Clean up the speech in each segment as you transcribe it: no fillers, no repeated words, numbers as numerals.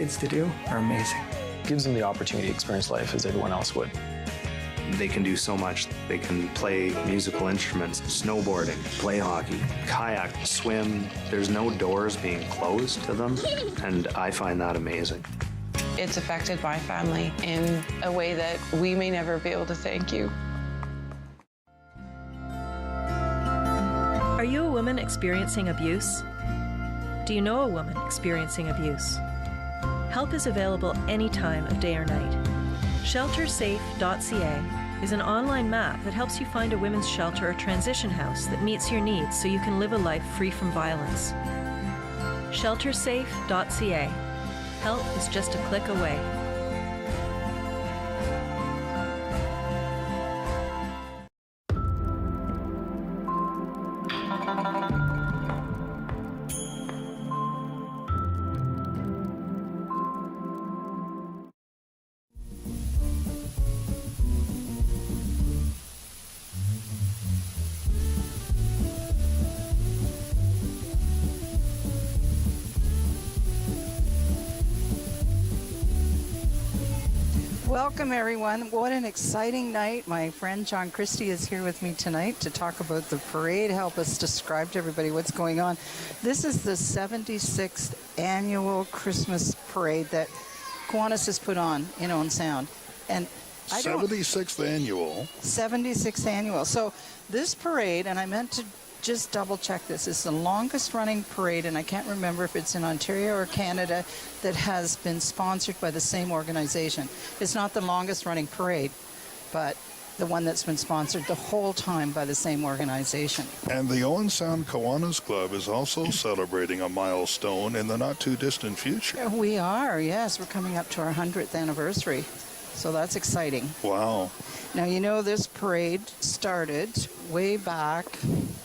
kids to do are amazing. Gives them the opportunity to experience life as everyone else would. They can do so much. They can play musical instruments, snowboarding, play hockey, kayak, swim. There's no doors being closed to them, and I find that amazing. It's affected my family in a way that we may never be able to thank you. Are you a woman experiencing abuse? Do you know a woman experiencing abuse? Help is available any time of day or night. Sheltersafe.ca is an online map that helps you find a women's shelter or transition house that meets your needs so you can live a life free from violence. Sheltersafe.ca. Help is just a click away. Welcome, everyone. What an exciting night. My friend John Christie is here with me tonight to talk about the parade, help us describe to everybody what's going on. This is the 76th annual Christmas parade that Kiwanis has put on in Owen Sound. And 76th annual. 76th annual. So this parade, and I meant to just double check this, is the longest running parade, and I can't remember if it's in Ontario or Canada, that has been sponsored by the same organization. It's not the longest running parade, but the one that's been sponsored the whole time by the same organization. And the Owen Sound Kiwanis Club is also celebrating a milestone in the not too distant future. We are, yes. We're coming up to our 100th anniversary. So that's exciting. Wow. Now, you know, this parade started way back,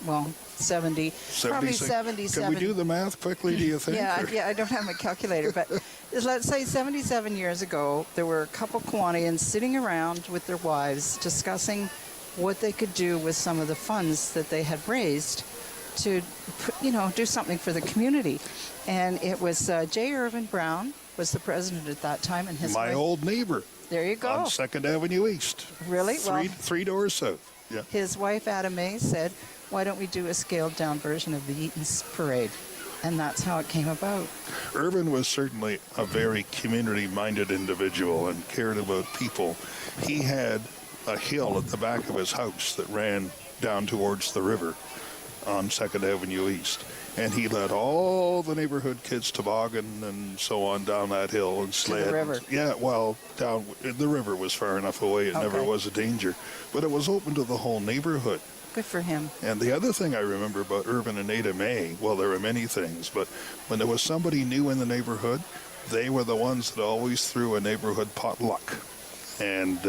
well, 70, probably 77. Can we do the math quickly, do you think? Yeah, I don't have my calculator, but let's say 77 years ago, there were a couple Kiwanians sitting around with their wives discussing what they could do with some of the funds that they had raised to, you know, do something for the community. And it was J. Irvin Brown was the president at that time, and his My wife, old neighbor. There you go. On 2nd Avenue East. Really? Three doors south. Yeah. His wife, Ada May, said, why don't we do a scaled-down version of the Eaton's Parade? And that's how it came about. Irvin was certainly a very community-minded individual and cared about people. He had a hill at the back of his house that ran down towards the river on 2nd Avenue East. And he let all the neighborhood kids toboggan and so on down that hill and sled. To the river. Yeah, well, down the river was far enough away. It never was a danger. But it was open to the whole neighborhood. Good for him. And the other thing I remember about Irvin and Ada May, well, there are many things, but when there was somebody new in the neighborhood, they were the ones that always threw a neighborhood potluck. And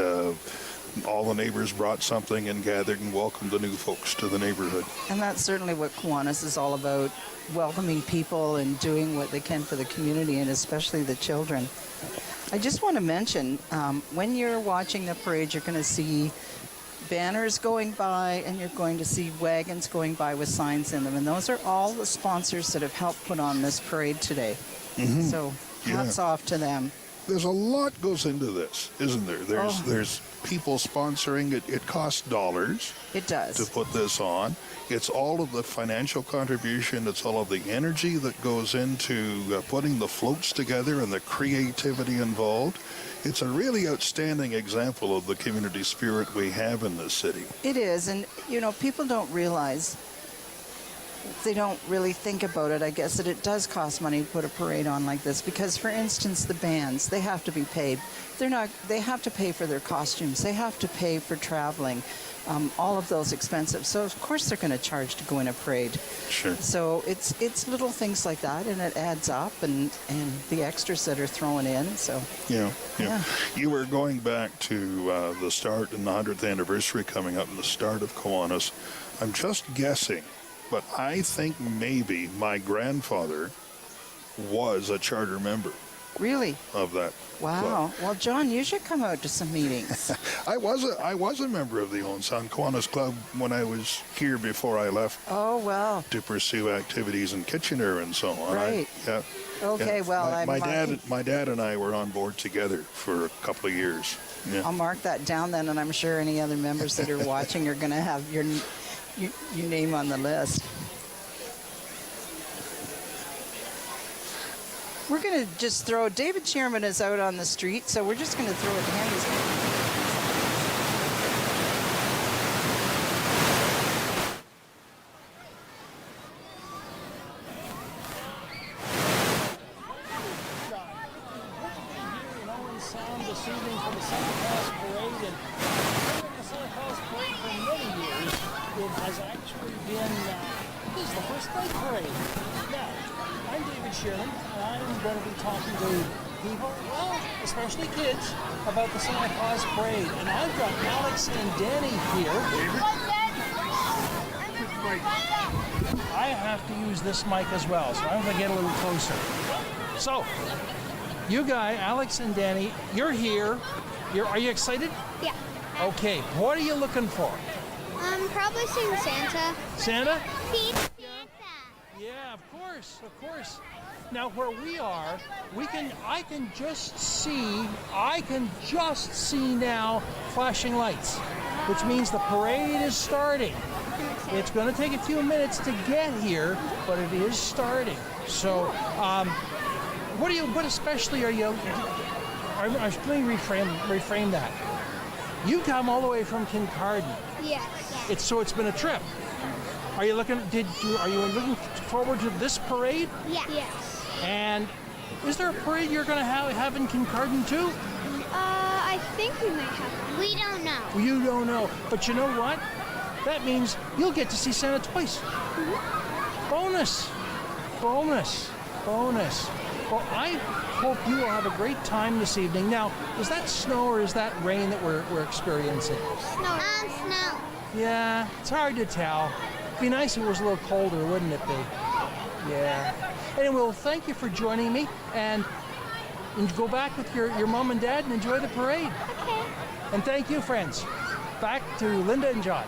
all the neighbors brought something and gathered and welcomed the new folks to the neighborhood. And that's certainly what Kiwanis is all about, welcoming people and doing what they can for the community, and especially the children. I just want to mention, when you're watching the parade, you're going to see banners going by, and you're going to see wagons going by with signs in them. And those are all the sponsors that have helped put on this parade today. Mm-hmm. So hats off to them. There's a lot goes into this, isn't there? There's people sponsoring it. It costs dollars. It does. To put this on. It's all of the financial contribution. It's all of the energy that goes into putting the floats together and the creativity involved. It's a really outstanding example of the community spirit we have in this city. It is. And, you know, people don't realize, they don't really think about it, I guess, that it does cost money to put a parade on like this, because, for instance, the bands, they have to be paid. They have to pay for their costumes. They have to pay for traveling. All of those expensive. So, of course, they're going to charge to go in a parade. Sure. So it's little things like that, and it adds up, and the extras that are thrown in. So yeah. You were going back to the start and the 100th anniversary coming up and the start of Kiwanis. I'm just guessing, but I think maybe my grandfather was a charter member. Really? of that Wow. club. Well, John, you should come out to some meetings. I was a member of the Owen Sound Kiwanis Club when I was here before I left Oh, well. to pursue activities in Kitchener and so on. Right. Okay, well, my dad and I were on board together for a couple of years. Yeah. I'll mark that down then, and I'm sure any other members that are watching are going to have your name on the list. We're going to just throw, David Sherman is out on the street, so we're just going to throw it to him. This evening for the Santa Claus Parade, and the Santa Claus Parade for many years, it has actually been, this is the first night parade. Now, I'm David Sherman, and I'm going to be talking to people, well, especially kids, about the Santa Claus Parade. And I've got Alex and Danny here. I have to use this mic as well, so I'm going to get a little closer. So, you guys, Alex and Danny, you're here. Are you excited? Yeah. Okay, what are you looking for? Probably seeing Santa. Santa? See Santa. Yeah, of course. Now where we are, I can just see now flashing lights, which means the parade is starting. It's going to take a few minutes to get here, but it is starting. So, what especially are you, let me reframe that. You come all the way from Kincardine. Yes. It's been a trip. Are you looking forward to this parade? Yes. And is there a parade you're going to have in Kincardine too? I think we might have. We don't know. You don't know. But you know what? That means you'll get to see Santa twice. Mm-hmm. Bonus. Well, I hope you will have a great time this evening. Now, is that snow or is that rain that we're experiencing? Snow. Snow. Yeah, it's hard to tell. It'd be nice if it was a little colder, wouldn't it be? Yeah. Anyway, well, thank you for joining me, and go back with your mom and dad and enjoy the parade. Okay. And thank you, friends. Back to Linda and John.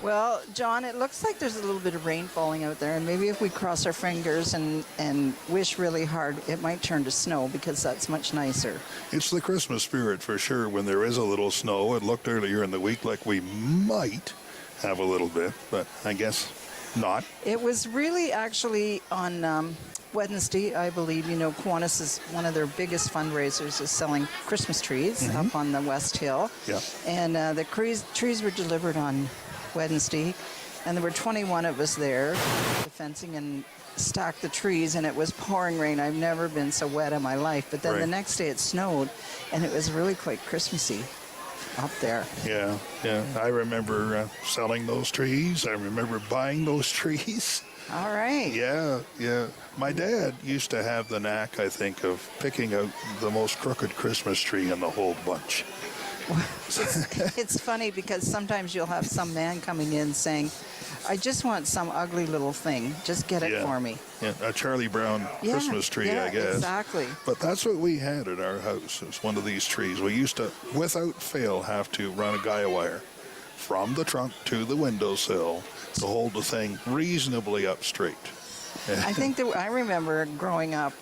Well, John, it looks like there's a little bit of rain falling out there, and maybe if we cross our fingers and wish really hard, it might turn to snow, because that's much nicer. It's the Christmas spirit for sure when there is a little snow. It looked earlier in the week like we might have a little bit, but I guess not. It was really actually on Wednesday, I believe. You know, Kiwanis is one of their biggest fundraisers is selling Christmas trees up on the West Hill. Yeah. And the trees were delivered on Wednesday, and there were 21 of us there, the fencing and stacked the trees, and it was pouring rain. I've never been so wet in my life. But then the next day it snowed, and it was really quite Christmassy up there. Yeah. I remember selling those trees. I remember buying those trees. All right. Yeah. My dad used to have the knack, I think, of picking out the most crooked Christmas tree in the whole bunch. It's funny because sometimes you'll have some man coming in saying, I just want some ugly little thing. Just get it for me. Yeah, a Charlie Brown Christmas tree, I guess. Exactly. But that's what we had at our house. It's one of these trees. We used to, without fail, have to run a guy wire from the trunk to the windowsill to hold the thing reasonably up straight. I think that I remember growing up,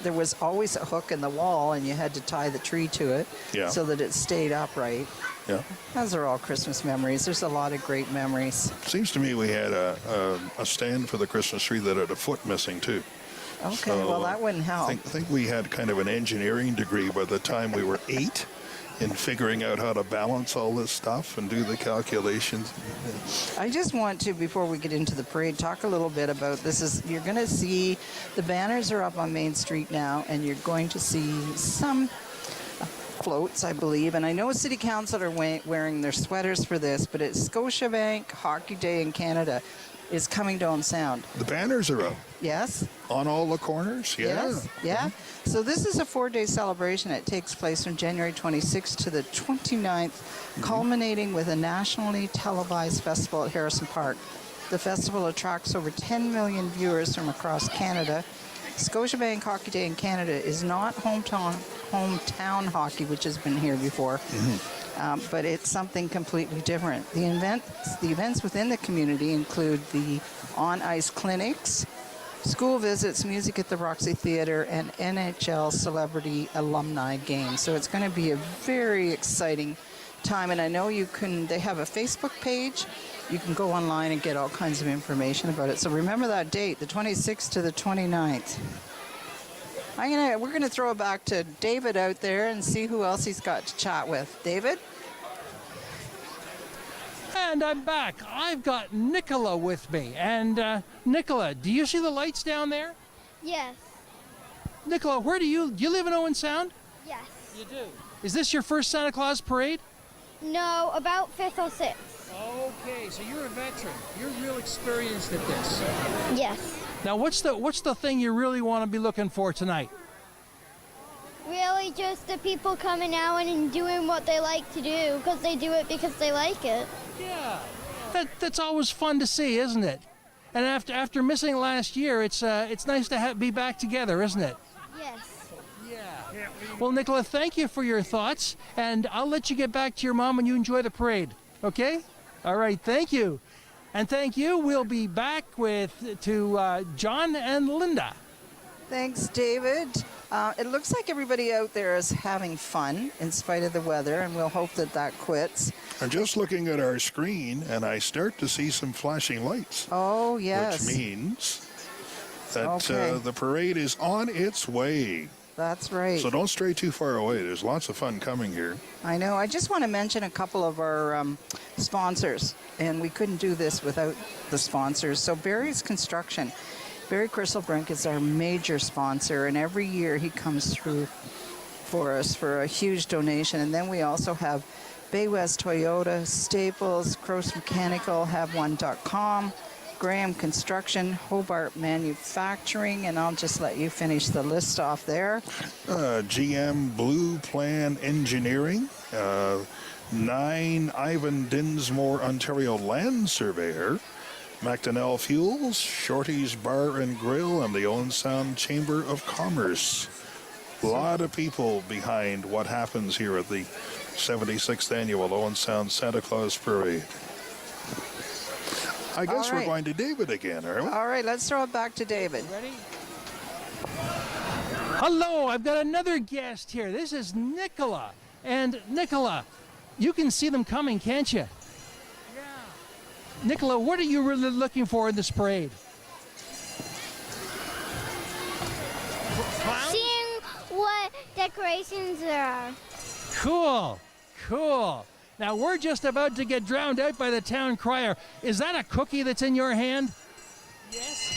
there was always a hook in the wall, and you had to tie the tree to it so that it stayed upright. Yeah. Those are all Christmas memories. There's a lot of great memories. Seems to me we had a stand for the Christmas tree that had a foot missing, too. Okay, So, well, that wouldn't help. I think we had kind of an engineering degree by the time we were 8 in figuring out how to balance all this stuff and do the calculations. I just want to, before we get into the parade, talk a little bit about this. You're going to see the banners are up on Main Street now, and you're going to see some floats, I believe. And I know City Council are wearing their sweaters for this, but it's Scotiabank Hockey Day in Canada is coming to Owen Sound. The banners are up. Yes. On all the corners? Yeah. Yes. Yeah. So this is a 4-day celebration. It takes place from January 26th to the 29th, culminating with a nationally televised festival at Harrison Park. The festival attracts over 10 million viewers from across Canada Scotiabank Hockey Day in Canada is not hometown hockey, which has been here before, but it's something completely different. The events within the community include the on-ice clinics, school visits, music at the Roxy Theatre, and NHL celebrity alumni games. So it's going to be a very exciting time, and I know they have a Facebook page. You can go online and get all kinds of information about it. So remember that date, the 26th to the 29th. We're gonna throw it back to David out there and see who else he's got to chat with. David? And I'm back. I've got Nicola with me. And Nicola, do you see the lights down there? Yes. Nicola, where do you live in Owen Sound? Yes. You do. Is this your first Santa Claus parade? No, about 5th or 6th. Okay, so you're a veteran. You're real experienced at this. Yes. Now, what's the thing you really want to be looking for tonight? Really just the people coming out and doing what they like to do, because they do it because they like it. Yeah. That's always fun to see, isn't it? And after missing last year, it's nice to be back together, isn't it? Yes. Yeah. Well, Nicola, thank you for your thoughts, and I'll let you get back to your mom and you enjoy the parade. Okay? All right, thank you. And thank you. We'll be back to John and Linda. Thanks, David. It looks like everybody out there is having fun in spite of the weather, and we'll hope that quits. I'm just looking at our screen, and I start to see some flashing lights. Oh, yes. Which means that Okay. the parade is on its way. That's right. So don't stray too far away. There's lots of fun coming here. I know. I just want to mention a couple of our sponsors, and we couldn't do this without the sponsors. So Barry's Construction. Barry Christelbrink is our major sponsor, and every year he comes through for us for a huge donation. And then we also have Bay West Toyota, Staples, Cross Mechanical, HaveOne.com, Graham Construction, Hobart Manufacturing, and I'll just let you finish the list off there. GM Blue Plan Engineering, 9 Ivan Dinsmore Ontario Land Surveyor, McDonnell Fuels, Shorty's Bar and Grill, and the Owen Sound Chamber of Commerce. A lot of people behind what happens here at the 76th Annual Owen Sound Santa Claus Parade. I guess we're going to David again, are we? All right, let's throw it back to David. Ready? Hello, I've got another guest here. This is Nicola. And Nicola, you can see them coming, can't you? Yeah. Nicola, what are you really looking for in this parade? Seeing what decorations there are. Cool. Now, we're just about to get drowned out by the town crier. Is that a cookie that's in your hand? Yes.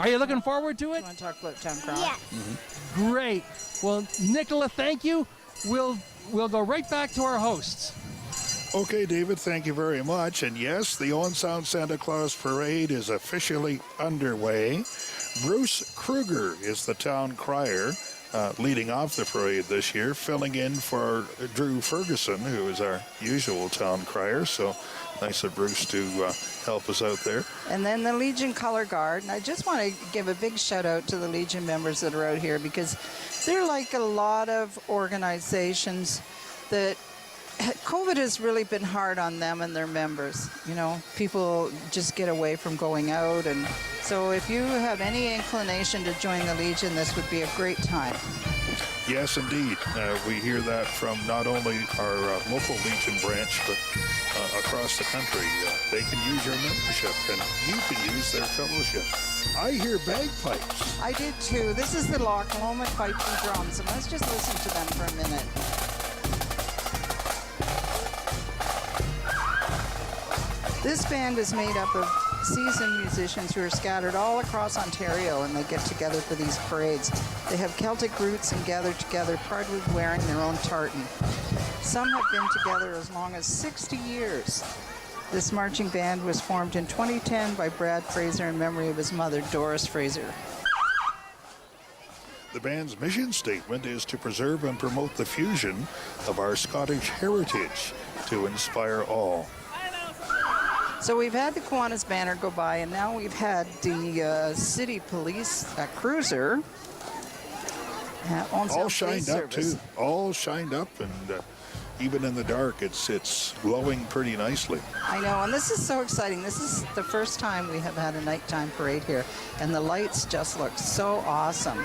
Are you looking forward to it? You want to talk about town crier? Yes. Mm-hmm. Great. Well, Nicola, thank you. We'll go right back to our hosts. Okay, David, thank you very much. And yes, the Owen Sound Santa Claus Parade is officially underway. Bruce Kruger is the town crier leading off the parade this year, filling in for Drew Ferguson, who is our usual town crier. So nice of Bruce to help us out there. And then the Legion Color Guard. And I just want to give a big shout out to the Legion members that are out here, because they're like a lot of organizations that COVID has really been hard on them and their members. You know, people just get away from going out. And so if you have any inclination to join the Legion, this would be a great time. Yes, indeed. We hear that from not only our local Legion branch, but across the country. They can use your membership, and you can use their fellowship. I hear bagpipes. I did too. This is the Loch Lomond Pipes and Drums, and let's just listen to them for a minute. This band is made up of seasoned musicians who are scattered all across Ontario, and they get together for these parades. They have Celtic roots and gather together, partly wearing their own tartan. Some have been together as long as 60 years. This marching band was formed in 2010 by Brad Fraser in memory of his mother, Doris Fraser. The band's mission statement is to preserve and promote the fusion of our Scottish heritage to inspire all. So we've had the Kiwanis Banner go by, and now we've had the city police cruiser. All shined up too. All shined up, and even in the dark, it's glowing pretty nicely. I know, and this is so exciting. This is the first time we have had a nighttime parade here, and the lights just look so awesome.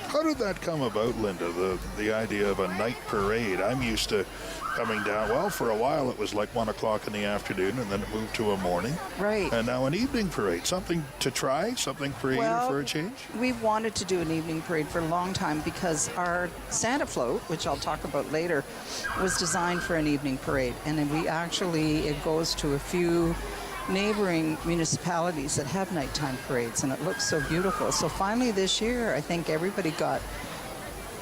How did that come about, Linda, the idea of a night parade? I'm used to coming down, well, for a while it was like 1 o'clock in the afternoon, and then it moved to a morning. Right. And now an evening parade. Something to try? Something creative for a change? We've wanted to do an evening parade for a long time because our Santa float, which I'll talk about later, was designed for an evening parade. And then it goes to a few neighboring municipalities that have nighttime parades, and it looks so beautiful. So finally this year, I think everybody got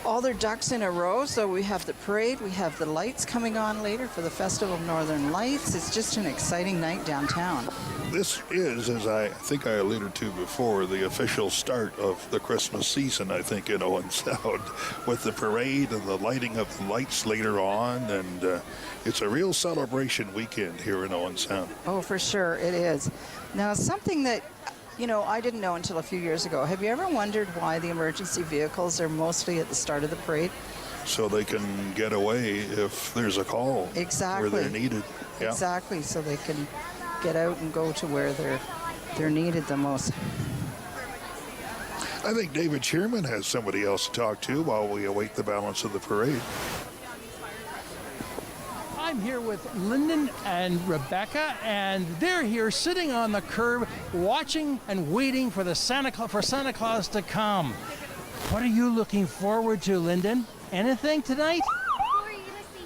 all their ducks in a row. So we have the parade, we have the lights coming on later for the Festival of Northern Lights. It's just an exciting night downtown. This is, as I think I alluded to before, the official start of the Christmas season, I think, in Owen Sound, with the parade and the lighting of the lights later on, and it's a real celebration weekend here in Owen Sound. Oh, for sure, it is. Now, something that I didn't know until a few years ago. Have you ever wondered why the emergency vehicles are mostly at the start of the parade? So they can get away if there's a call. Exactly. Where they're needed. Yeah. Exactly, so they can get out and go to where they're needed the most. I think David Shearman has somebody else to talk to while we await the balance of the parade. I'm here with Lyndon and Rebecca, and they're here sitting on the curb watching and waiting for Santa Claus to come. What are you looking forward to, Lyndon? Anything tonight? Who are you going to see?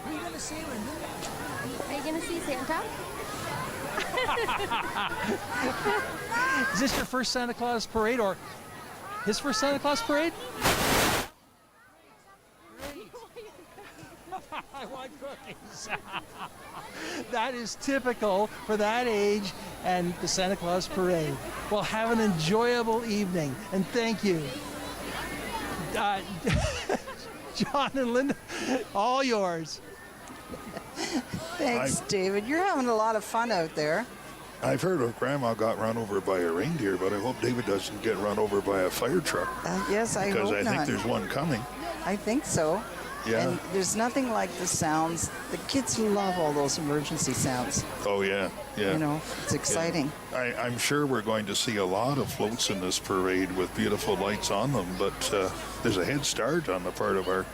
Who are you going to see, Lyndon? Are you going to see Santa? Is this your first Santa Claus parade, or his first Santa Claus parade? I want cookies. That is typical for that age and the Santa Claus parade. Well, have an enjoyable evening, and thank you. John and Linda, all yours. Thanks, David. You're having a lot of fun out there. I've heard of Grandma got run over by a reindeer, but I hope David doesn't get run over by a fire truck. Yes, I hope not. Because I think there's one coming. I think so. Yeah. And there's nothing like the sounds. The kids love all those emergency sounds. Oh, yeah, yeah. It's exciting. Yeah. I'm sure we're going to see a lot of floats in this parade with beautiful lights on them, but there's a head start on the part of our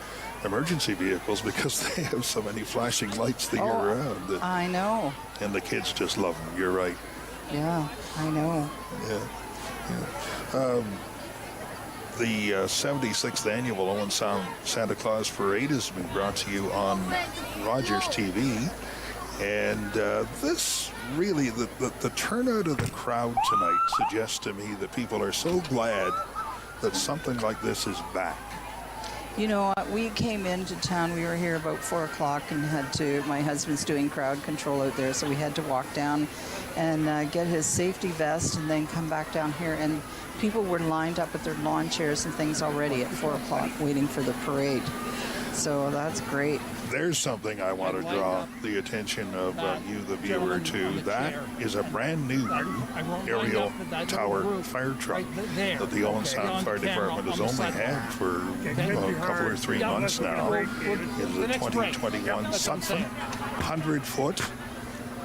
emergency vehicles because they have so many flashing lights the year round. I know. And the kids just love them. You're right. Yeah, I know. Yeah. The 76th annual Owen Sound Santa Claus Parade has been brought to you on Rogers TV. And this really, the turnout of the crowd tonight suggests to me that people are so glad that something like this is back. You know, we came into town, we were here about 4 o'clock and my husband's doing crowd control out there, so we had to walk down and get his safety vest and then come back down here. And people were lined up with their lawn chairs and things already at 4 o'clock waiting for the parade. So that's great. There's something I want to draw the attention of you, the viewer, to. That is a brand new aerial tower fire truck that the Owen Sound Fire Department has only had for a couple or 3 months now. It's a 2021 Sutphen 100-foot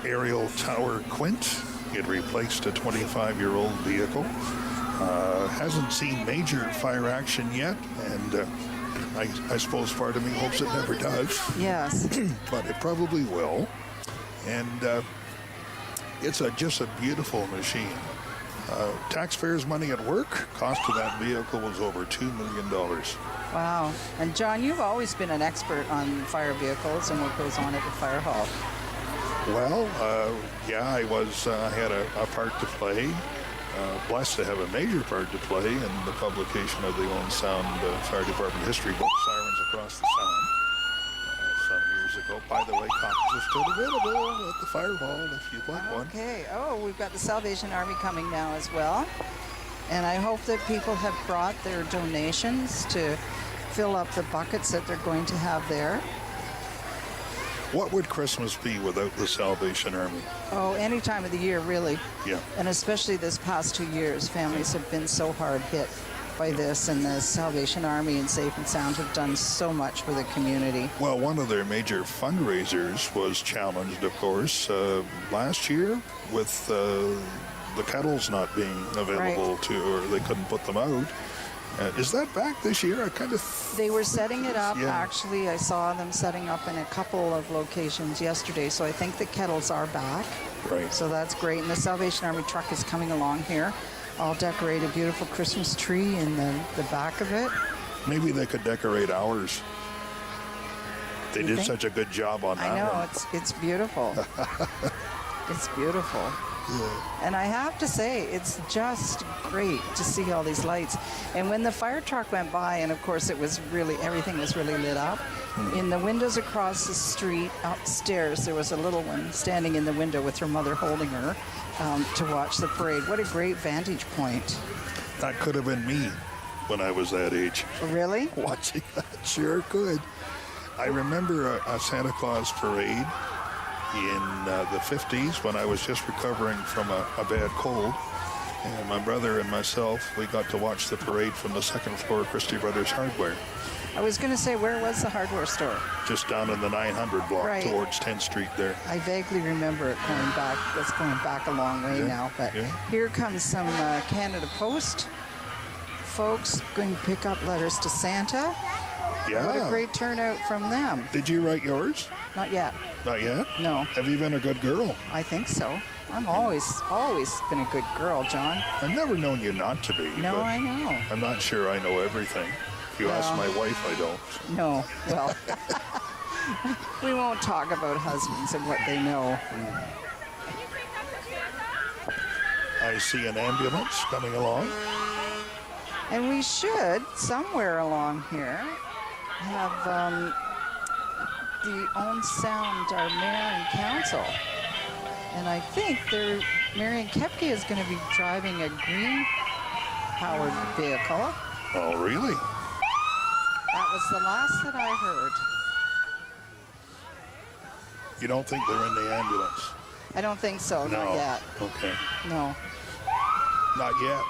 aerial tower quint. It replaced a 25-year-old vehicle. Hasn't seen major fire action yet, and I suppose part of me hopes it never does. Yes. But it probably will. And it's just a beautiful machine. Taxpayers' money at work. Cost of that vehicle was over $2 million. Wow. And John, you've always been an expert on fire vehicles and what goes on at the fire hall. Well, yeah, I had a part to play. Blessed to have a major part to play in the publication of the Owen Sound Fire Department history book, Sirens Across the Sound, some years ago. By the way, copies are still available at the fire hall if you'd like one. Okay. Oh, we've got the Salvation Army coming now as well. And I hope that people have brought their donations to fill up the buckets that they're going to have there. What would Christmas be without the Salvation Army? Oh, any time of the year, really. Yeah. And especially this past 2 years, families have been so hard hit by this, and the Salvation Army and Safe and Sound have done so much for the community. Well, one of their major fundraisers was challenged, of course, last year with the kettles not being available or they couldn't put them out. Is that back this year? They were setting it up, Yeah. actually. I saw them setting up in a couple of locations yesterday, so I think the kettles are back. Right. So that's great. And the Salvation Army truck is coming along here. I'll decorate a beautiful Christmas tree in the back of it. Maybe they could decorate ours. They You did think? such a good job on that I know, one. it's beautiful. It's beautiful. Yeah. And I have to say, it's just great to see all these lights. And when the fire truck went by, and of course everything was really lit up, in the windows across the street, upstairs, there was a little one standing in the window with her mother holding her to watch the parade. What a great vantage point. That could have been me when I was that age. Really? Watching that, sure could. I remember a Santa Claus parade in the 50s when I was just recovering from a bad cold. And my brother and myself, we got to watch the parade from the second floor of Christie Brothers Hardware, I was going to say, where was the hardware store? just down in the 900 block Right. towards 10th Street there. I vaguely remember it going back. It's going back a long way Yeah, now. But yeah. here comes some Canada Post folks going to pick up letters to Santa. Yeah. What a great turnout from them. Did you write yours? Not yet. Not yet? No. Have you been a good girl? I think so. I'm always been a good girl, John. I've never known you not to be. No, but I know. I'm not sure I know everything. If you ask my wife, I don't. No, well, we won't talk about husbands and what they know. I see an ambulance coming along. And we should, somewhere along here, have the Own Sound, our mayor and council. And I think Marion Kepke is going to be driving a green-powered vehicle. Oh, really? That was the last that I heard. You don't think they're in the ambulance? I don't think so, No. not yet. Okay. No. Not yet.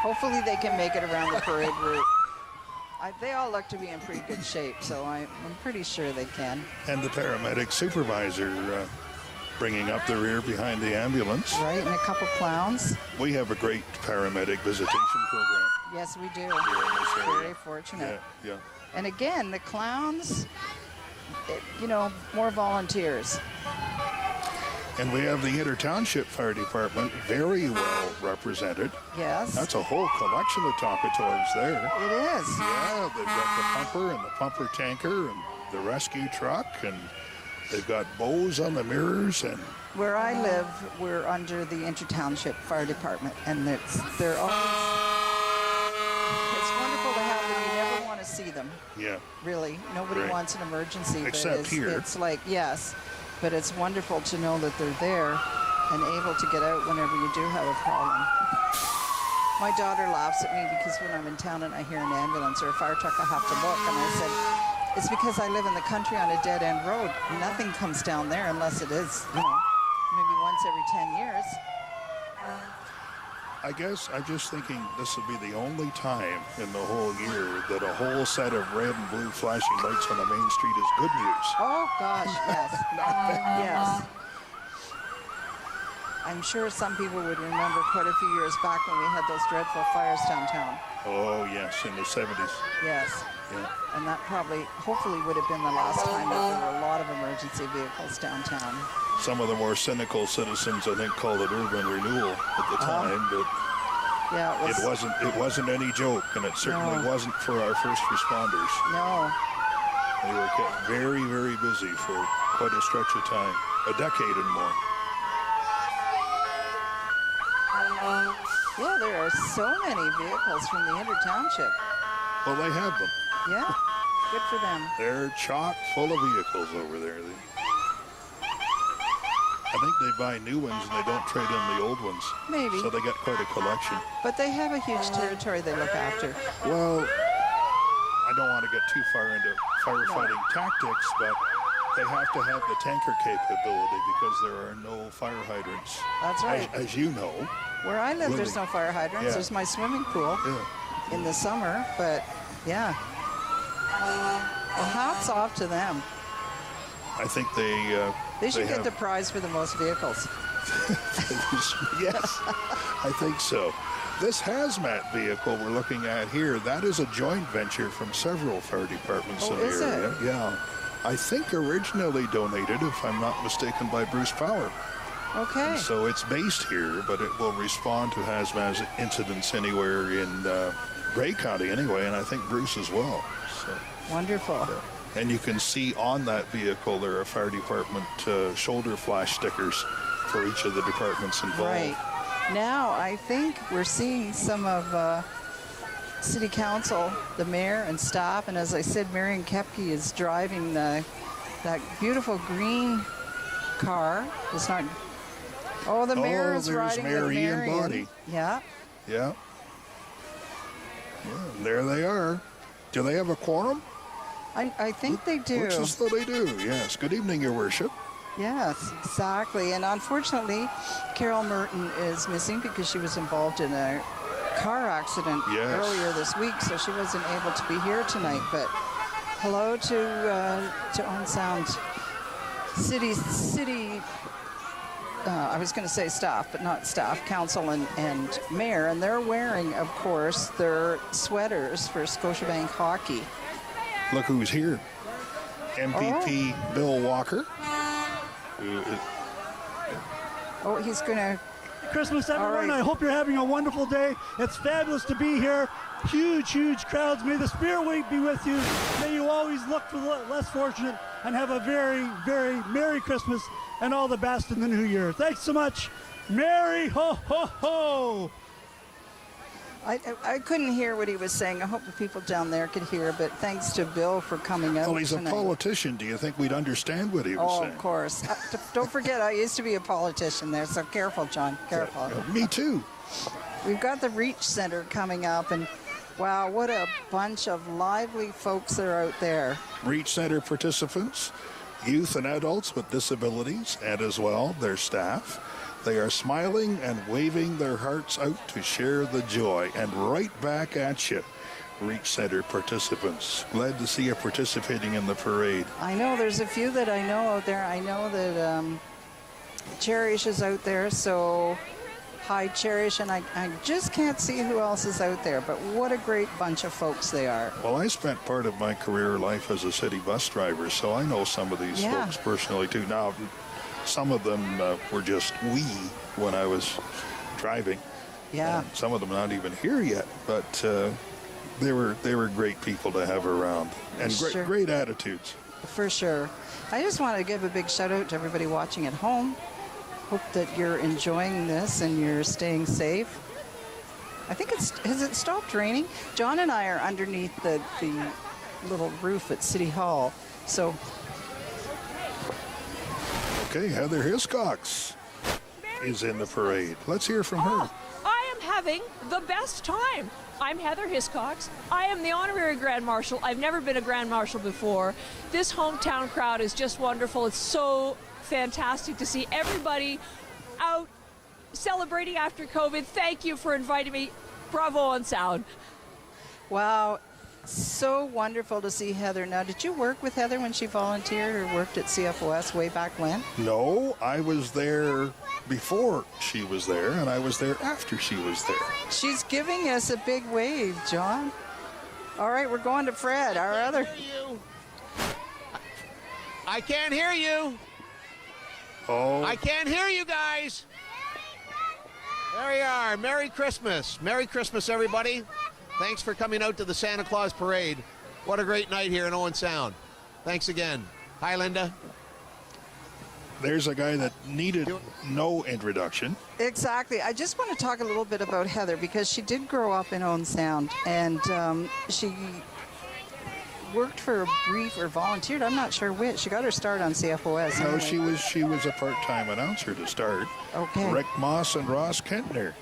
Hopefully they can make it around the parade route. They all look to be in pretty good shape, so I'm pretty sure they can. And the paramedic supervisor bringing up the rear behind the ambulance. Right, and a couple clowns. We have a great paramedic visitation program Yes, we do. here in this area. Very fortunate. Yeah, yeah. And again, the clowns, more volunteers. And we have the Inter-Township Fire Department very well represented. Yes, That's a whole collection of talkatoys there. it is. Yeah, they've got the pumper and the pumper tanker and the rescue truck, and they've got bows on the mirrors. And Where I live, we're under the Inter-Township Fire Department, and they're always. It's wonderful to have them. You never want to see them. yeah, Really, nobody Right. wants an emergency. but Except here. It's like, yes, but it's wonderful to know that they're there and able to get out whenever you do have a problem. My daughter laughs at me because when I'm in town and I hear an ambulance or a fire truck, I have to look. And I said, it's because I live in the country on a dead-end road. Nothing comes down there unless it is, maybe once every 10 years. I guess I'm just thinking this would be the only time in the whole year that a whole set of red and blue flashing lights on the main street is good news. Oh, gosh, yes. Yes. I'm sure some people would remember quite a few years back when we had those dreadful fires downtown. Oh, yes, in the 70s. Yes. Yeah. And that hopefully would have been the last time that there were a lot of emergency vehicles downtown. Some of the more cynical citizens, I think, called it urban renewal at the time, but Yeah, it wasn't any joke, and it certainly No. wasn't for our first responders. No. They were kept very, very busy for quite a stretch of time, a decade and more. Yeah, there are so many vehicles from the Inter-Township. Well, they have them. Yeah, good for them. They're chock full of vehicles over there. I think they buy new ones and they don't trade in the old ones. Maybe. So they got quite a collection. But they have a huge territory they look after. Well, I don't want to get too far into firefighting tactics, but they have to have the tanker capability because there are no fire hydrants. That's right. As you know. Where I live, there's living. no fire hydrants. Yeah. There's my swimming pool in the summer, but yeah. Well, hats off to them. I think They should get have, the prize for the most vehicles. Yes, I think so. This hazmat vehicle we're looking at here, that is a joint venture from several fire departments in the is area. it? Yeah. I think originally donated, if I'm not mistaken, by Bruce Power. Okay. And so it's based here, but it will respond to hazmat incidents anywhere in Grey County anyway, and I think Bruce as well. So, Wonderful. yeah. And you can see on that vehicle there are fire department shoulder flash stickers for each of the departments involved. Right. Now, I think we're seeing some of City Council, the mayor and staff, and as I said, Marion Kepke is driving that beautiful green car. It's not... Oh, the mayor is there's riding Mary with Marion. and Bonnie. Yeah. Yeah. And there they are. Do they have a quorum? I think they do. Looks as though they do, yes. Good evening, Your Worship. Yes, exactly. And unfortunately, Carol Merton is missing because she was involved in a car accident earlier this week, so she wasn't able to be here tonight. But hello to On Sound City. I was going to say staff, but not staff, council and mayor, and they're wearing, of course, their sweaters for Scotiabank hockey. Look who's here. MPP Bill Walker. Oh, he's going to... Christmas, everyone. All right. I hope you're having a wonderful day. It's fabulous to be here. Huge, huge crowds. May the spirit weight be with you. May you always look for the less fortunate and have a very, very Merry Christmas and all the best in the new year. Thanks so much. Merry ho, ho, ho. I couldn't hear what he was saying. I hope the people down there could hear, but thanks to Bill for coming out. Well, he's tonight. a politician. Do you think we'd understand what he was saying? Of course. Don't forget, I used to be a politician there, so careful, John. Careful. Me too. We've got the Reach Center coming up, and wow, what a bunch of lively folks that are out there. Reach Center participants, youth and adults with disabilities, and as well their staff. They are smiling and waving their hearts out to share the joy, and right back at you, Reach Center participants. Glad to see you participating in the parade. I know there's a few that I know out there. I know that Cherish is out there, so hi Cherish, and I just can't see who else is out there, but what a great bunch of folks they are. Well, I spent part of my career life as a city bus driver, so I know some of these folks personally too. Now, some of them were just when I was driving. Yeah. And some of them not even here yet, but they were great people to have around, and great attitudes. For sure. I just want to give a big shout out to everybody watching at home. Hope that you're enjoying this and you're staying safe. I think has it stopped raining? John and I are underneath the little roof at City Hall, so. Okay, Heather Hiscox is in the parade. Let's hear from her. I am having the best time. I'm Heather Hiscox. I am the honorary Grand Marshal. I've never been a Grand Marshal before. This hometown crowd is just wonderful. It's so fantastic to see everybody out celebrating after COVID. Thank you for inviting me. Bravo on sound. Wow. So wonderful to see Heather. Now, did you work with Heather when she volunteered or worked at CFOS way back when? No, I was there before she was there, and I was there after she was there. She's giving us a big wave, John. All right, we're going to Fred, our other. I can't hear you. Oh. I can't hear you guys. There you are. Merry Christmas. Merry Christmas, everybody. Thanks for coming out to the Santa Claus Parade. What a great night here in Owen Sound. Thanks again. Hi, Linda. There's a guy that needed no introduction. Exactly. I just want to talk a little bit about Heather because she did grow up in Owen Sound, and she worked for a brief or volunteered. I'm not sure which. She got her start on CFOS. No, anyway. she was a part-time announcer to start. Okay. Rick Moss and Ross Kentner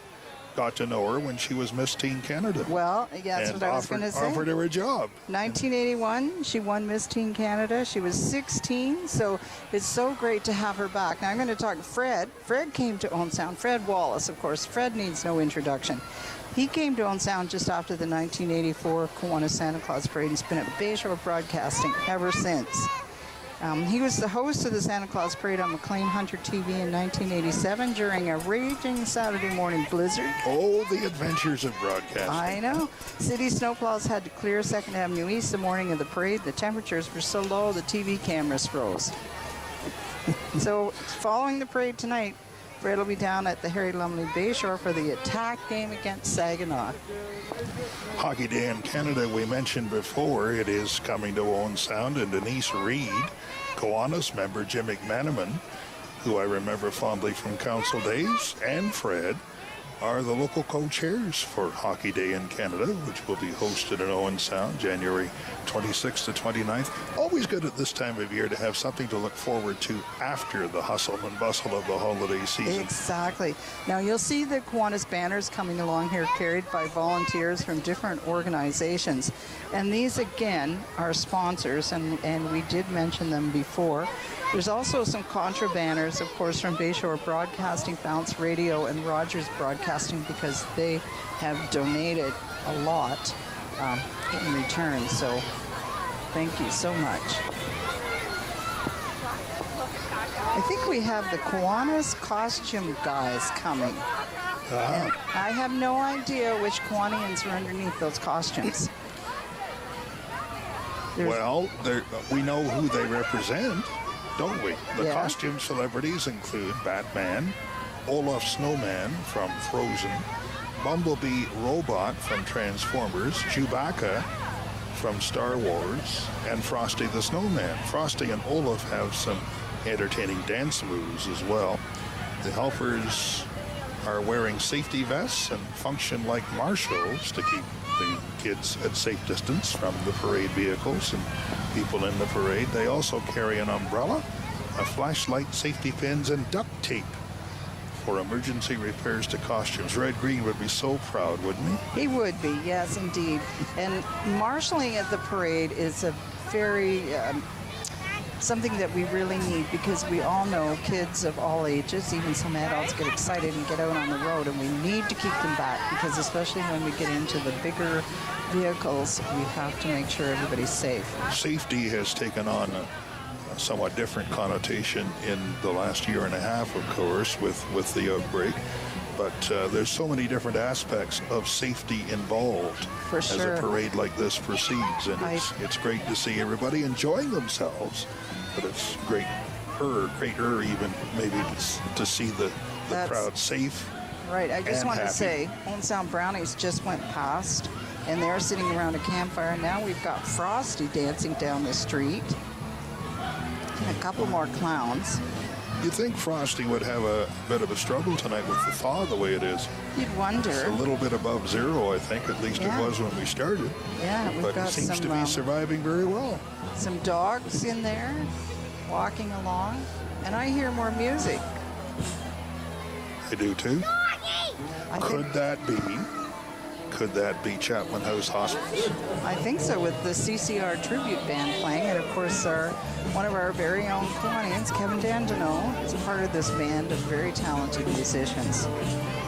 got to know her when she was Miss Teen Canada. Well, yeah, that's and what I was going to say. Offered her a job. 1981, she won Miss Teen Canada. She was 16, so it's so great to have her back. Now I'm going to talk to Fred. Fred came to Owen Sound. Fred Wallace, of course. Fred needs no introduction. He came to Owen Sound just after the 1984 Kiwanis Santa Claus Parade. He's been at Bayshore Broadcasting ever since. He was the host of the Santa Claus Parade on McLean Hunter TV in 1987 during a raging Saturday morning blizzard. Oh, the adventures of broadcasting. I know. City snowplows had to clear 2nd Avenue East the morning of the parade. The temperatures were so low the TV cameras froze. So, following the parade tonight, Fred will be down at the Harry Lumley Bayshore for the attack game against Saginaw. Hockey Day in Canada, we mentioned before, it is coming to Owen Sound, and Denise Reed, Kiwanis member Jim McManaman, who I remember fondly from council days, and Fred are the local co-chairs for Hockey Day in Canada, which will be hosted in Owen Sound January 26th to 29th. Always good at this time of year to have something to look forward to after the hustle and bustle of the holiday season. Exactly. Now you'll see the Kiwanis Banners coming along here carried by volunteers from different organizations. And these again are sponsors, and we did mention them before. There's also some contra banners, of course, from Bayshore Broadcasting, Bounce Radio, and Rogers Broadcasting, because they have donated a lot in return. So thank you so much. I think we have the Kiwanis costume guys coming. And I have no idea which Kiwanians are underneath those costumes. Well, we know who they represent, don't we? The Yeah. costume celebrities include Batman, Olaf Snowman from Frozen, Bumblebee Robot from Transformers, Chewbacca from Star Wars, and Frosty the Snowman. Frosty and Olaf have some entertaining dance moves as well. The helpers are wearing safety vests and function like marshals to keep the kids at safe distance from the parade vehicles and people in the parade. They also carry an umbrella, a flashlight, safety pins, and duct tape for emergency repairs to costumes. Red Green would be so proud, wouldn't he? He would be, yes, indeed. And marshalling at the parade is a very something that we really need, because we all know kids of all ages, even some adults, get excited and get out on the road, and we need to keep them back, because especially when we get into the bigger vehicles, we have to make sure everybody's safe. Safety has taken on a somewhat different connotation in the last year and a half, of course, with the outbreak. But there's so many different aspects of safety involved For as sure. a parade like this proceeds. And it's great to see everybody enjoying themselves. But it's greater even maybe to see the crowd safe. Right, I just and want to happy. say, Owen Sound Brownies just went past, and they're sitting around a campfire. Now we've got Frosty dancing down the street, and a couple more clowns. You think Frosty would have a bit of a struggle tonight with the thaw the way it is? You'd wonder. It's a little bit above zero, I think. At least Yeah. it was when we started. Yeah, we've But got it seems some, to be surviving very well. some dogs in there walking along, and I hear more music. I do too. I Could that be Chapman House Hospice? I think so, with the CCR tribute band playing, and of course one of our very own Kiwanians, Kevin Dandino, is a part of this band of very talented musicians.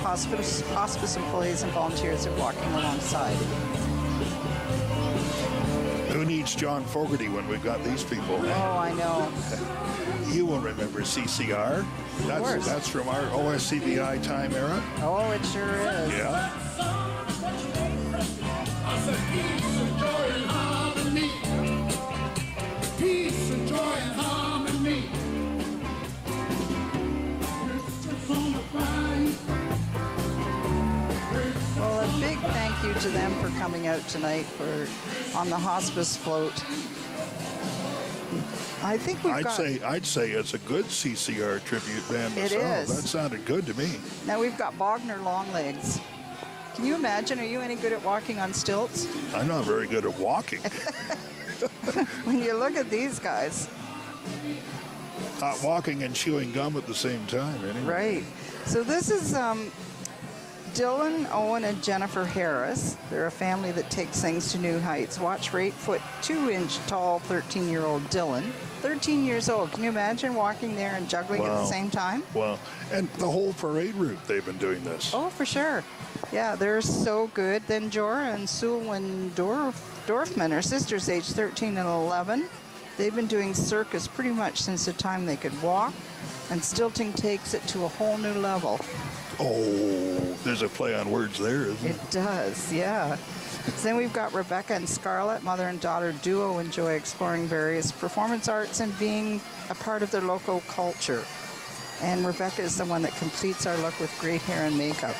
Hospice employees and volunteers are walking alongside. Who needs John Fogerty when we've got these people? Oh, I know. You will remember CCR. That's from our OSCBI time era. Oh, it sure is. Yeah. Peace and joy and harmony. Well, a big thank you to them for coming out tonight on the hospice float. I think I'd say it's a good CCR tribute band It myself. is. That sounded good to me. Now we've got Bogner Longlegs. Can you imagine? Are you any good at walking on stilts? I'm not very good at walking. When you look at these guys. Not walking and chewing gum at the same time, anyway. Right. So this is Dylan, Owen, and Jennifer Harris. They're a family that takes things to new heights. Watch for 8-foot, 2-inch tall 13-year-old Dylan. 13 years old. Can you imagine walking there and juggling at the same time? Well, and the whole parade route, they've been doing this. Oh, for sure. Yeah, they're so good. Then Jorah and Sue and Dorfman are sisters, age 13 and 11. They've been doing circus pretty much since the time they could walk, and stilting takes it to a whole new level. Oh, there's a play on words there, isn't it? It does, yeah. So then we've got Rebecca and Scarlett, mother and daughter duo, enjoy exploring various performance arts and being a part of their local culture. And Rebecca is the one that completes our look with great hair and makeup.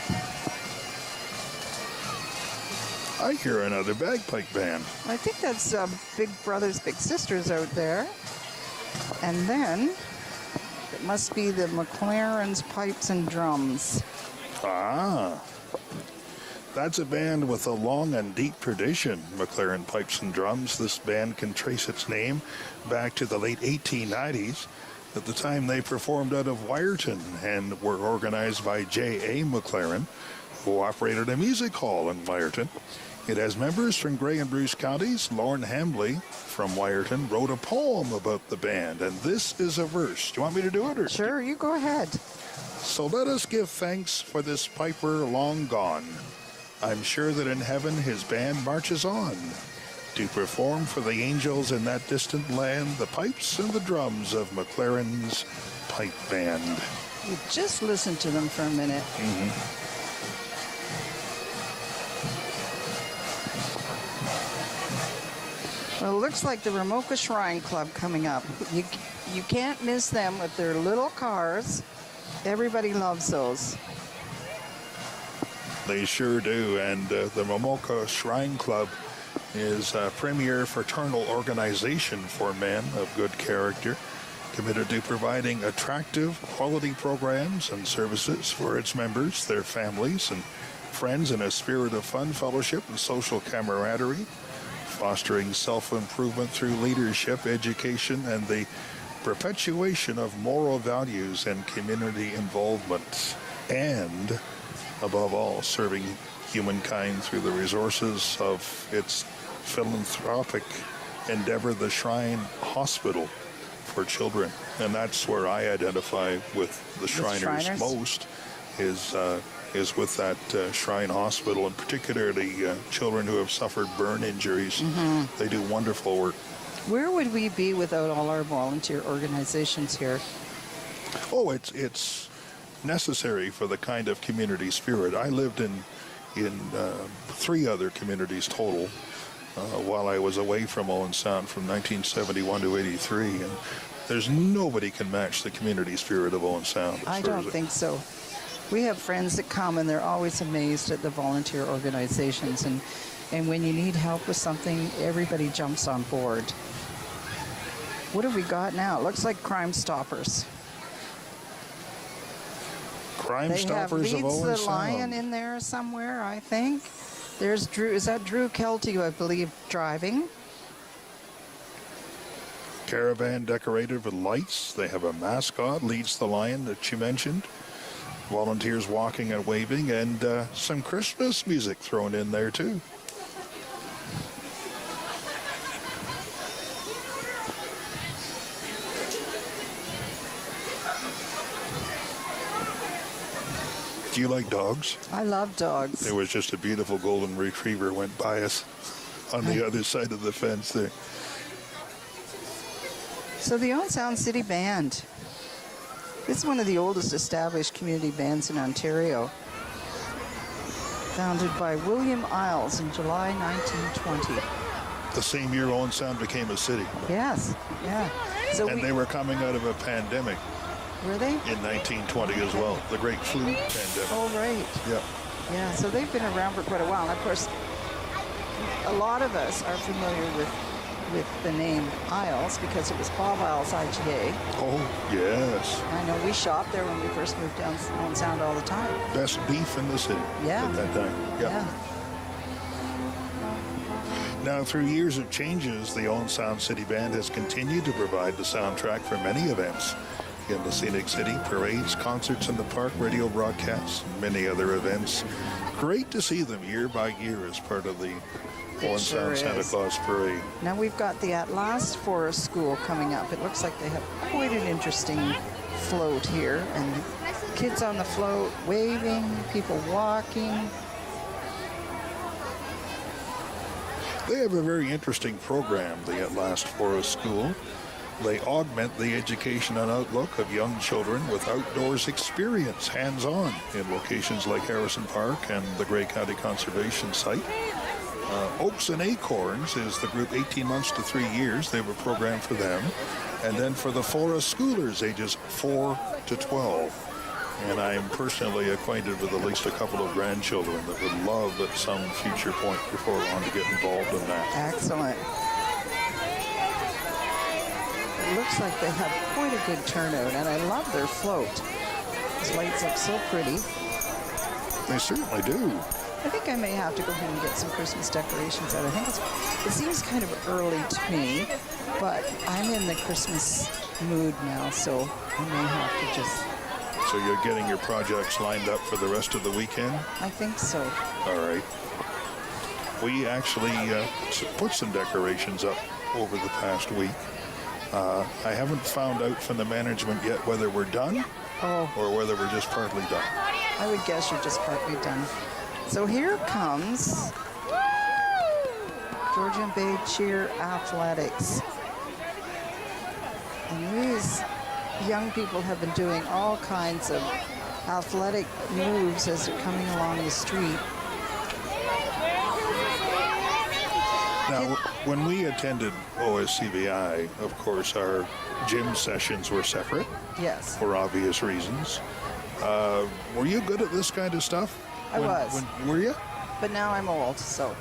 I hear another bagpipe band. I think that's Big Brothers Big Sisters out there. And then it must be the Mclaren's Pipes and Drums. Ah, that's a band with a long and deep tradition, Mclaren Pipes and Drums. This band can trace its name back to the late 1890s. At the time, they performed out of Wyerton and were organized by J.A. Mclaren, who operated a music hall in Wyerton. It has members from Grey and Bruce counties. Lorne Hambley from Wyerton wrote a poem about the band, and this is a verse. Do you want me to do it? Or? Sure, you go ahead. So let us give thanks for this piper long gone. I'm sure that in heaven his band marches on to perform for the angels in that distant land the pipes and the drums of Mclaren's Pipe Band. You just listen to them for a minute. Mm-hmm. Well, it looks like the Ramoka Shrine Club coming up. You can't miss them with their little cars. Everybody loves those. They sure do. And the Ramoka Shrine Club is a premier fraternal organization for men of good character, committed to providing attractive, quality programs and services for its members, their families, and friends in a spirit of fun, fellowship, and social camaraderie, fostering self-improvement through leadership, education, and the perpetuation of moral values and community involvement, and, above all, serving humankind through the resources of its philanthropic endeavor, the Shrine Hospital for Children. And that's where I identify with the Shriners most, is with that Shrine Hospital, and particularly children who have suffered burn injuries. Mm-hmm. They do wonderful work. Where would we be without all our volunteer organizations here? Oh, it's necessary for the kind of community spirit. I lived in 3 other communities total while I was away from Owen Sound from 1971 to 83, and there's nobody can match the community spirit of Owen Sound. I don't think so. We have friends that come and they're always amazed at the volunteer organizations, and when you need help with something, everybody jumps on board. What have we got now? It looks like Crime Stoppers. Crime Stoppers of Owen Sound. They have Leeds the Lion in there somewhere, I think. There's Drew. Is that Drew Kelty, I believe, driving? Caravan decorated with lights. They have a mascot, Leeds the Lion, that you mentioned. Volunteers walking and waving, and some Christmas music thrown in there, too. Do you like dogs? I love dogs. There was just a beautiful golden retriever went by us on the other side of the fence there. So the Owen Sound City Band. It's one of the oldest established community bands in Ontario. Founded by William Isles in July 1920. The same year Owen Sound became a city. Yes, yeah. So and they were coming out of a pandemic. Were they? In 1920 as well, the Great Flu pandemic. Oh, right. Yep. Yeah, so they've been around for quite a while. And of course, a lot of us are familiar with the name Isles because it was Bob Isles IGA. Oh, yes. I know we shopped there when we first moved down Owen Sound all the time. Best beef in the city at that time. Yep. Yeah. Now, through years of changes, the Owen Sound City Band has continued to provide the soundtrack for many events, in the Scenic City, parades, concerts in the park, radio broadcasts, many other events. Great to see them year by year as part of the Owen Sound Santa Claus Parade. Now we've got the At Last Forest School coming up. It looks like they have quite an interesting float here, and kids on the float waving, people walking. They have a very interesting program, the At Last Forest School. They augment the education and outlook of young children with outdoors experience, hands-on, in locations like Harrison Park and the Grey County Conservation Site. Oaks and Acorns is the group 18 months to 3 years. They have a program for them. And then for the forest schoolers, ages 4 to 12. And I am personally acquainted with at least a couple of grandchildren that would love at some future point before long to get involved in that. Excellent. It looks like they have quite a good turnout, and I love their float. These lights look so pretty. They certainly do. I think I may have to go home and get some Christmas decorations out. I think it seems kind of early to me, but I'm in the Christmas mood now, so I may have to just... So you're getting your projects lined up for the rest of the weekend? I think so. All right. We actually put some decorations up over the past week. I haven't found out from the management yet whether we're done or whether we're just partly done. I would guess you're just partly done. So here comes Georgian Bay Cheer Athletics. And these young people have been doing all kinds of athletic moves as they're coming along the street. Now, when we attended OSCVI, of course, our gym sessions were separate. Yes. For obvious reasons. Were you good at this kind of stuff? I was. Were you? But now I'm old, so.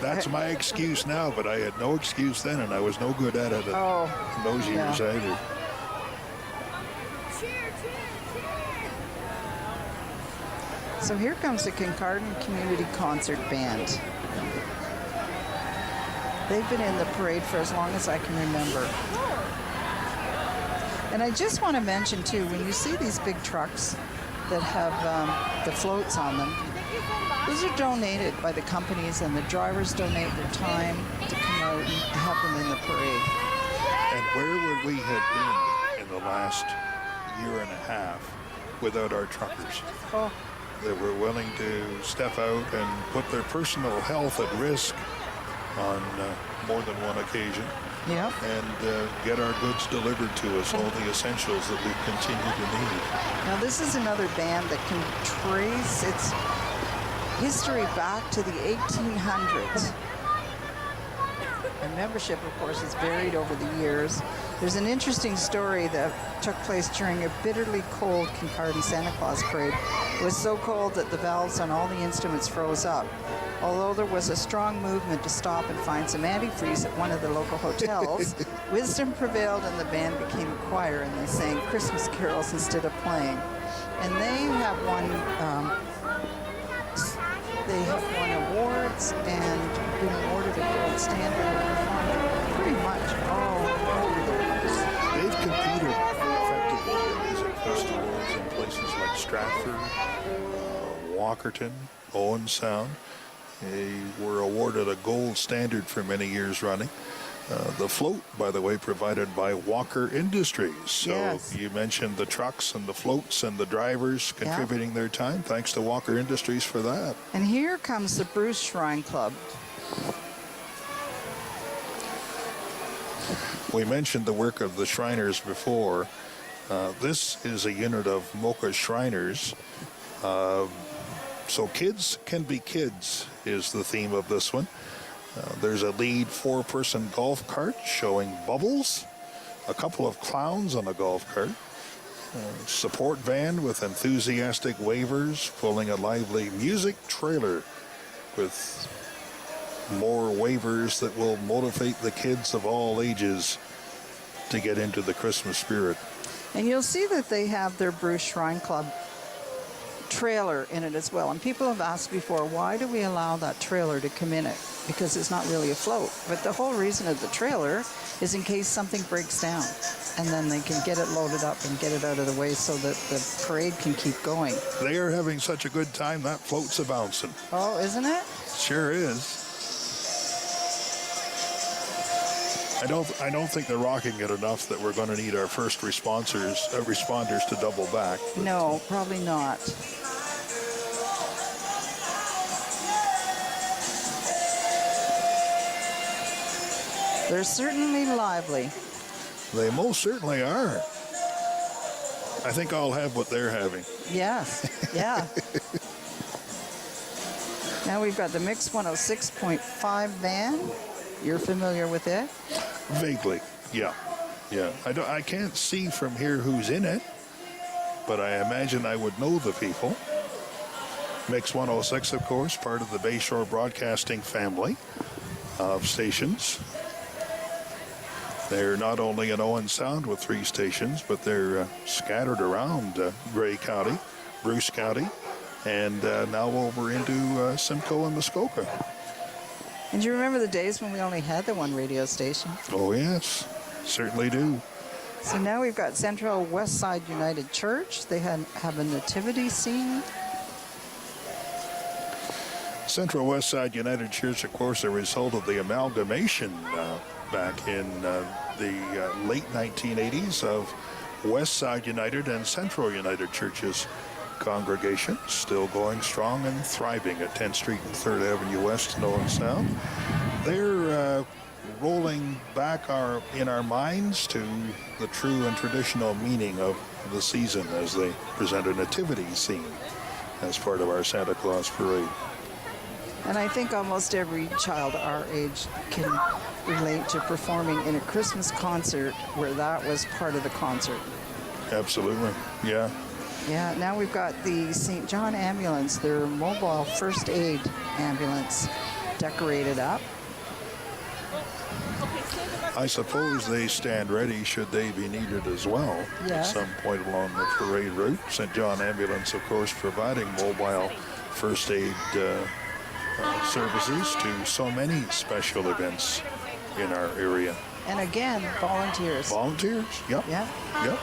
That's my excuse now, but I had no excuse then, and I was no good at it in those years either. So here comes the Kincardine Community Concert Band. They've been in the parade for as long as I can remember. And I just want to mention, too, when you see these big trucks that have the floats on them, those are donated by the companies, and the drivers donate their time to come out and have them in the parade. And where would we have been in the last year and a half without our truckers? That were willing to step out and put their personal health at risk on more than one occasion. Yep. And get our goods delivered to us, all the essentials that we continue to need. Now this is another band that can trace its history back to the 1800s. And membership, of course, is varied over the years. There's an interesting story that took place during a bitterly cold Kincardine Santa Claus parade. It was so cold that the valves on all the instruments froze up. Although there was a strong movement to stop and find some antifreeze at one of the local hotels, wisdom prevailed and the band became a choir, and they sang Christmas carols instead of playing. And they have won awards and been awarded a gold standard pretty much all over the place. They've competed effectively in music festivals in places like Stratford, Walkerton, Owen Sound. They were awarded a gold standard for many years running. The float, by the way, provided by Walker Industries. So you mentioned the trucks and the floats and the drivers contributing their time. Thanks to Walker Industries for that. And here comes the Bruce Shrine Club. We mentioned the work of the Shriners before. This is a unit of Mocha Shriners. So kids can be kids is the theme of this one. There's a lead 4-person golf cart showing bubbles, a couple of clowns on a golf cart, support van with enthusiastic wavers pulling a lively music trailer with more wavers that will motivate the kids of all ages to get into the Christmas spirit. And you'll see that they have their Bruce Shrine Club trailer in it as well. And people have asked before, why do we allow that trailer to come in it? Because it's not really a float. But the whole reason of the trailer is in case something breaks down. And then they can get it loaded up and get it out of the way so that the parade can keep going. They are having such a good time, that float's a-bouncing. Oh, isn't it? Sure is. I don't think they're rocking it enough that we're going to need our first responders to double back. No, probably not. They're certainly lively. They most certainly are. I think I'll have what they're having. Yes, yeah. Now we've got the Mix 106.5 van. You're familiar with it? Vaguely, yeah. Yeah. I can't see from here who's in it, but I imagine I would know the people. Mix 106, of course, part of the Bayshore Broadcasting family of stations. They're not only in Owen Sound with 3 stations, but they're scattered around Grey County, Bruce County, and now over into Simcoe and Muskoka. And do you remember the days when we only had the one radio station? Oh, yes. Certainly do. So now we've got Central West Side United Church. They have a nativity scene. Central West Side United Church, of course, a result of the amalgamation back in the late 1980s of West Side United and Central United Churches congregation, still going strong and thriving at 10th Street and 3rd Avenue West in Owen Sound. They're rolling back in our minds to the true and traditional meaning of the season as they present a nativity scene as part of our Santa Claus parade. And I think almost every child our age can relate to performing in a Christmas concert where that was part of the concert. Absolutely, yeah. Yeah, now we've got the St. John ambulance, their mobile first aid ambulance, decorated up. I suppose they stand ready should they be needed as well at some point along the parade route. St. John Ambulance, of course, providing mobile first aid services to so many special events in our area. And again, volunteers. Volunteers, yep. Yeah. Yep.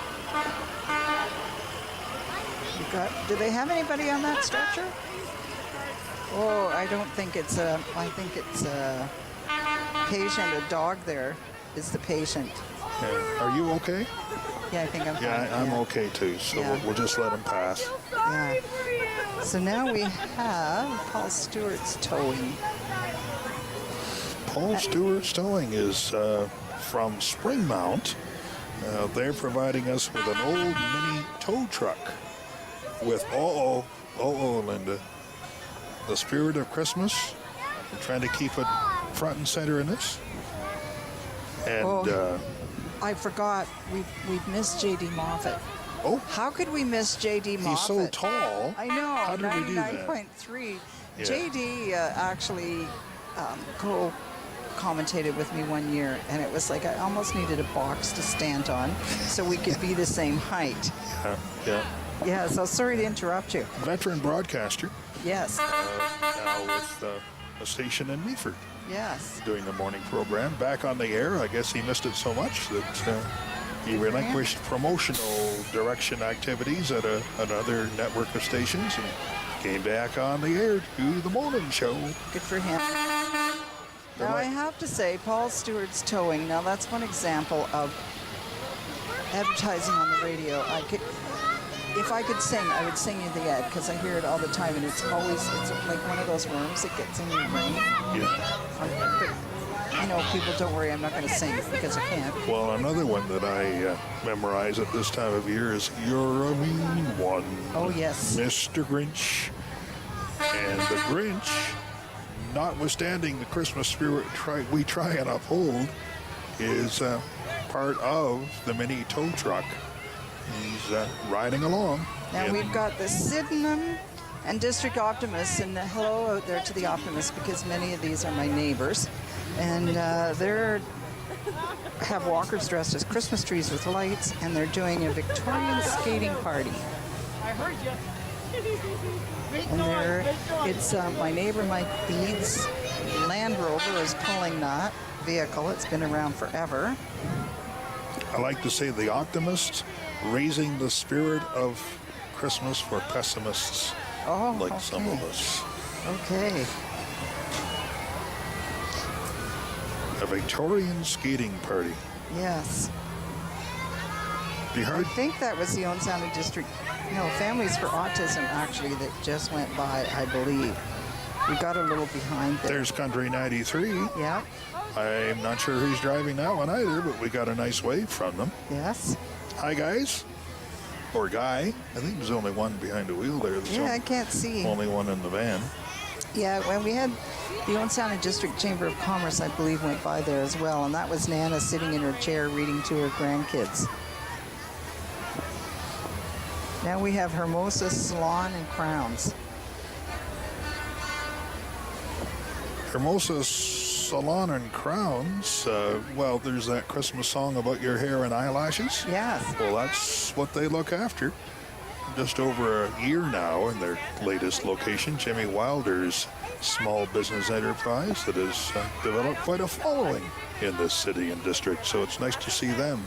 Do they have anybody on that stretcher? Oh, I don't think it's a, I think it's a patient, a dog there is the patient. Yeah. Are you okay? Yeah, I think I'm fine. Yeah, I'm okay too, so we'll just let him pass. Yeah. So now we have Paul Stewart's towing. Paul Stewart's towing is from Springmount. They're providing us with an old mini tow truck with, Linda, the spirit of Christmas. We're trying to keep it front and center in this. And I forgot, we've missed J.D. Moffat. Oh. How could we miss J.D. Moffat? He's so tall. I know. How did we do that? 99.3. Yeah. J.D. Actually co-commentated with me one year, and it was like I almost needed a box to stand on so we could be the same height. Yeah. Yeah, so sorry to interrupt you. Veteran broadcaster. Yes. Now with a station in Meaford. Yes. Doing the morning program. Back on the air. I guess he missed it so much that he relinquished promotional direction activities at another network of stations and came back on the air to do the morning show. Good for him. Now I have to say, Paul Stewart's towing, now that's one example of advertising on the radio. If I could sing, I would sing you the ad because I hear it all the time, and it's like one of those worms that gets in your brain. Yeah. But, people, don't worry, I'm not going to sing because I can't. Well, another one that I memorize at this time of year is "You're a Mean One." Oh yes, Mr. Grinch. And the Grinch, notwithstanding the Christmas spirit we try and uphold, is part of the mini tow truck. He's riding along. Now we've got the Sydenham and District Optimists, and hello out there to the Optimists because many of these are my neighbors. And they have walkers dressed as Christmas trees with lights, and they're doing a Victorian skating party. I heard you. And there, it's my neighbor Mike Bede's Land Rover is pulling that vehicle. It's been around forever. I like to say the optimists raising the spirit of Christmas for pessimists like some of us. Okay. A Victorian skating party. Yes. You heard? I think that was the Owen Sound District. No, Families for Autism, actually, that just went by, I believe. We got a little behind there. There's Country 93. Yeah. I'm not sure who's driving that one either, but we got a nice wave from them. Yes. Hi, guys. Or guy. I think there's only one behind the wheel there. There's I can't see. Only one in the van. Yeah, when we had the Owen Sound District Chamber of Commerce, I believe, went by there as well, and that was Nana sitting in her chair reading to her grandkids. Now we have Hermosa Salon and Crowns. Hermosa Salon and Crowns. Well, there's that Christmas song about your hair and eyelashes. Yes. Well, that's what they look after. Just over a year now in their latest location, Jimmy Wilder's small business enterprise that has developed quite a following in this city and district. So it's nice to see them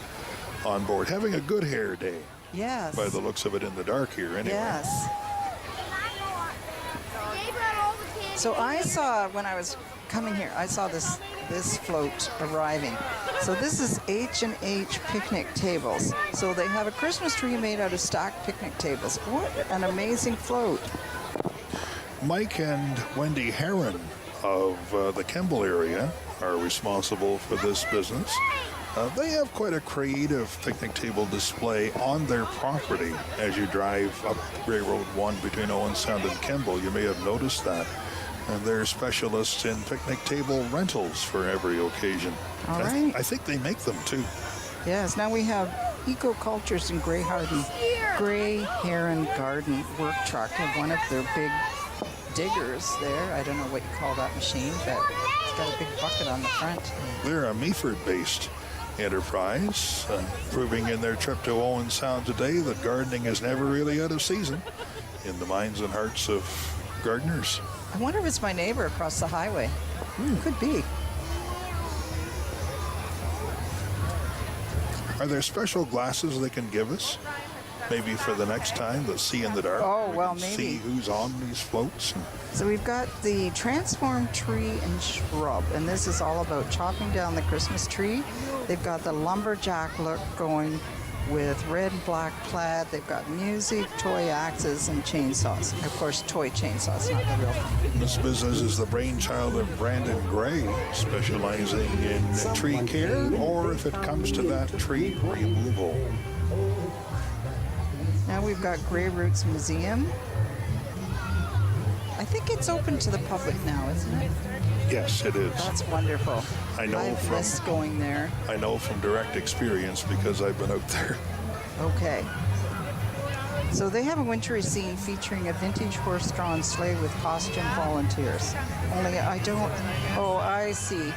on board, having a good hair day. Yes. By the looks of it in the dark here, anyway. Yes. So I saw, when I was coming here, I saw this float arriving. So this is H&H picnic tables. So they have a Christmas tree made out of stacked picnic tables. What an amazing float. Mike and Wendy Herron of the Kemble area are responsible for this business. They have quite a creative picnic table display on their property as you drive up Grey Road 1 between Owen Sound and Kemble. You may have noticed that. And they're specialists in picnic table rentals for every occasion. All right. I think they make them too. Yes, now we have Eco Cultures and Grey Heron Garden work truck and one of their big diggers there. I don't know what you call that machine, but it's got a big bucket on the front. They're a Meaford-based enterprise, proving in their trip to Owen Sound today that gardening is never really out of season in the minds and hearts of gardeners. I wonder if it's my neighbor across the highway. Could be. Are there special glasses they can give us? Maybe for the next time, the see in the dark. Oh, we well, can maybe. See who's on these floats. So we've got the Transformed Tree and Shrub, and this is all about chopping down the Christmas tree. They've got the lumberjack look going with red and black plaid. They've got music, toy axes, and chainsaws. Of course, toy chainsaws, not the real thing. This business is the brainchild of Brandon Gray, specializing in tree care, or if it comes to that, tree removal. Now we've got Grey Roots Museum. I think it's open to the public now, isn't it? Yes, it is. That's wonderful. I've missed going there. I know from direct experience because I've been out there. Okay. So they have a wintry scene featuring a vintage horse-drawn sleigh with costume volunteers. Only I don't... Oh, I see.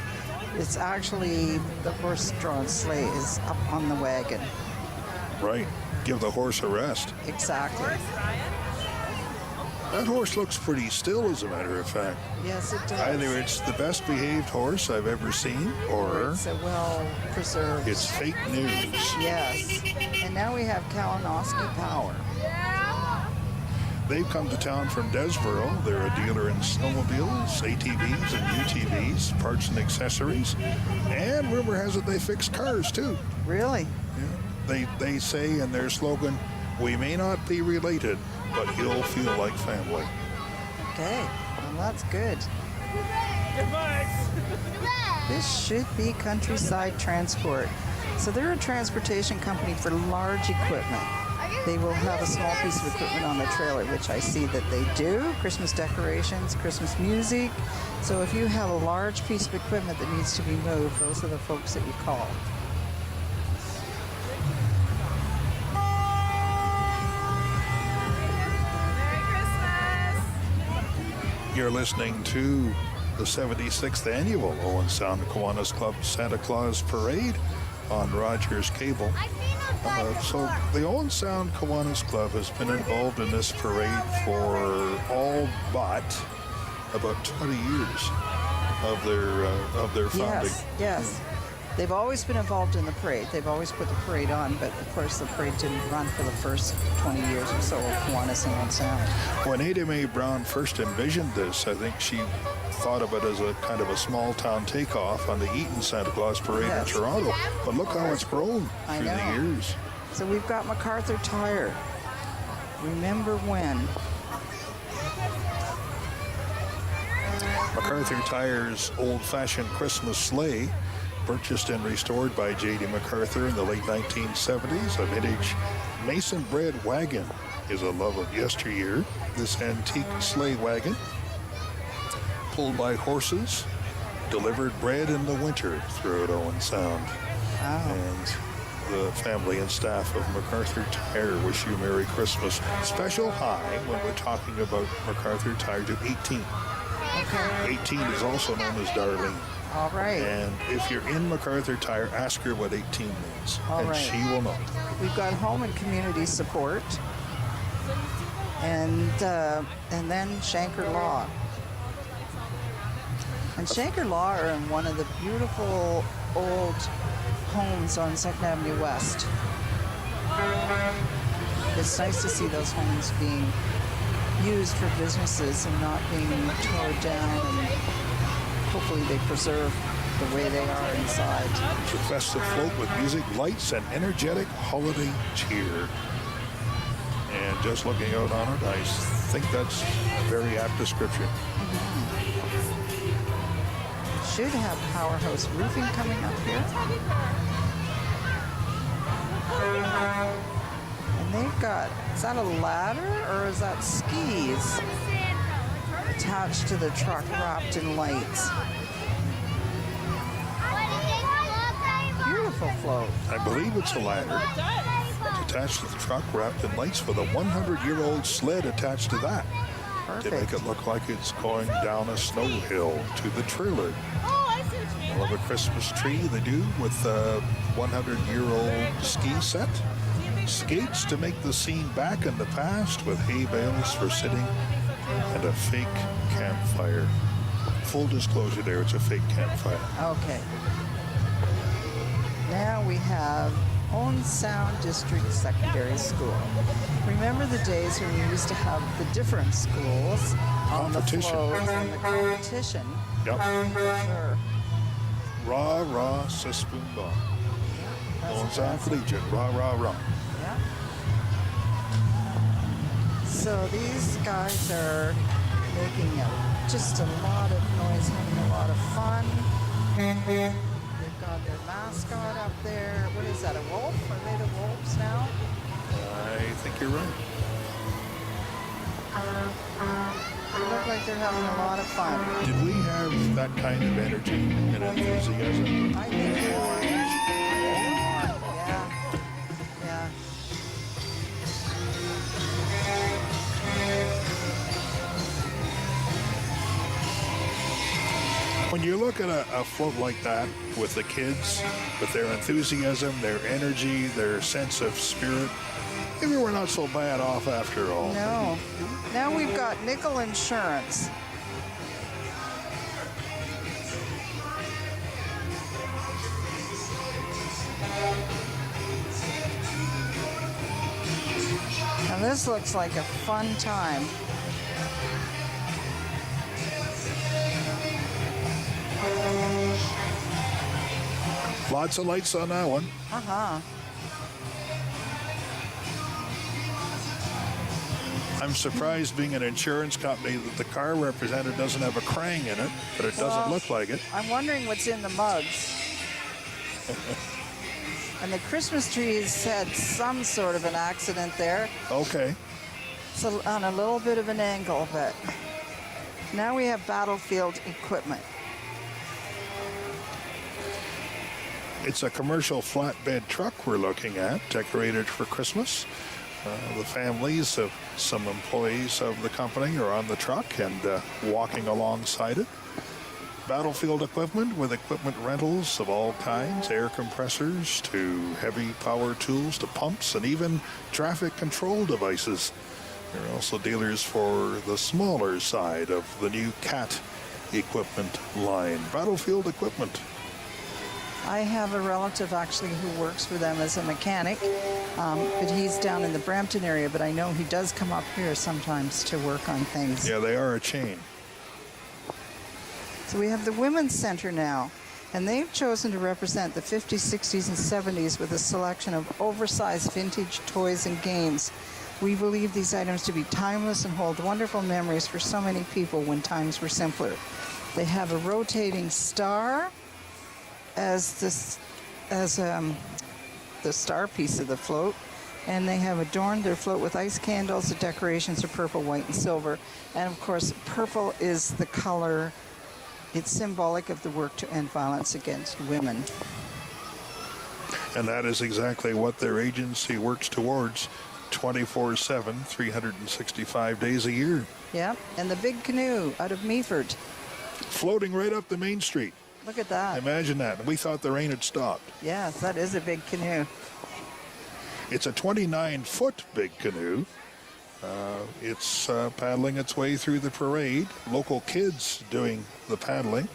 It's actually the horse-drawn sleigh is up on the wagon. Right. Give the horse a rest. Exactly. That horse looks pretty still, as a matter of fact. Yes, it does. Either it's the best behaved horse I've ever seen, or it's a well-preserved. It's fake news. Yes. And now we have Kalanoska Power. They've come to town from Desborough. They're a dealer in snowmobiles, ATVs, and UTVs, parts and accessories. And rumor has it they fix cars, too. Really? Yeah. They say in their slogan, "We may not be related, but you'll feel like family." Okay, well, that's good. This should be Countryside Transport. So they're a transportation company for large equipment. They will have a small piece of equipment on the trailer, which I see that they do. Christmas decorations, Christmas music. So if you have a large piece of equipment that needs to be moved, those are the folks that you call. You're listening to the 76th annual Owen Sound Kiwanis Club Santa Claus Parade. on Rogers Cable. So the Owen Sound Kiwanis Club has been involved in this parade for all but about 20 years of their founding. Yes. They've always been involved in the parade. They've always put the parade on, but of course the parade didn't run for the first 20 years or so of Kiwanis and Owen Sound. When Ada Mae Brown first envisioned this, I think she thought of it as a kind of a small town takeoff on the Eaton Santa Claus Parade in Toronto. But look how it's grown through the years. So we've got Macarthur Tire. Remember when? Macarthur Tire's old-fashioned Christmas sleigh, purchased and restored by J.D. Macarthur in the late 1970s. A vintage mason-bred wagon is a love of yesteryear. This antique sleigh wagon, pulled by horses, delivered bread in the winter throughout Owen Sound. And the family and staff of Macarthur Tire wish you Merry Christmas. Special high when we're talking about Macarthur Tire to 18. 18 is also known as Darlene. All right. And if you're in Macarthur Tire, ask her what 18 means. She will know. We've got home and community support. And then Shanker Law. And Shanker Law are in one of the beautiful old homes on 2nd Avenue West. It's nice to see those homes being used for businesses and not being torn down, and hopefully they preserve the way they are inside. It's a festive float with music, lights, and energetic holiday cheer. And just looking out on it, I think that's a very apt description. Should have Powerhouse Roofing coming up here. And they've got, is that a ladder or is that skis attached to the truck wrapped in lights? Beautiful float. I believe it's a ladder. It's attached to the truck wrapped in lights with a 100-year-old sled attached to that. Perfect. To make it look like it's going down a snow hill to the trailer. I love a Christmas tree they do with a 100-year-old ski set. Skates to make the scene back in the past with hay bales for sitting and a fake campfire. Full disclosure there, it's a fake campfire. Okay. Now we have Owen Sound District Secondary School. Remember the days when we used to have the different schools on the floats and the competition? Yep. Sure. Rah, rah, sis, boom, bum. Owen Sound Collegiate, rah, rah, rah. Yeah. So these guys are making just a lot of noise, having a lot of fun. They've got their mascot up there. What is that, a wolf? Are they the wolves now? I think you're right. They look like they're having a lot of fun. Did we have that kind of energy and enthusiasm? I think more. Yeah. Yeah. When you look at a float like that with the kids, with their enthusiasm, their energy, their sense of spirit, maybe we're not so bad off after all. No. Now we've got Nickel Insurance. Now this looks like a fun time. Lots of lights on that one. Uh-huh. I'm surprised, being an insurance company, that the car represented doesn't have a Krang in it, but it doesn't look like it. I'm wondering what's in the mugs. And the Christmas trees had some sort of an accident there. Okay. So on a little bit of an angle, but now we have battlefield equipment. It's a commercial flatbed truck we're looking at, decorated for Christmas. The families of some employees of the company are on the truck and walking alongside it. battlefield equipment with equipment rentals of all kinds, air compressors to heavy power tools to pumps and even traffic control devices. There are also dealers for the smaller side of the new CAT equipment line. Battlefield equipment. I have a relative actually who works for them as a mechanic, but he's down in the Brampton area, but I know he does come up here sometimes to work on things. Yeah, they are a chain. So we have the Women's Center now, and they've chosen to represent the 50s, 60s, and 70s with a selection of oversized vintage toys and games. We believe these items to be timeless and hold wonderful memories for so many people when times were simpler. They have a rotating star as the star piece of the float, and they have adorned their float with ice candles. The decorations are purple, white, and silver, and of course purple is the color. It's symbolic of the work to end violence against women. And that is exactly what their agency works towards 24/7, 365 days a year. Yeah, and the big canoe out of Meaford. Floating right up the main street. Look at that. Imagine that. We thought the rain had stopped. Yes, that is a big canoe. It's a 29-foot big canoe. It's paddling its way through the parade. Local kids doing the paddling.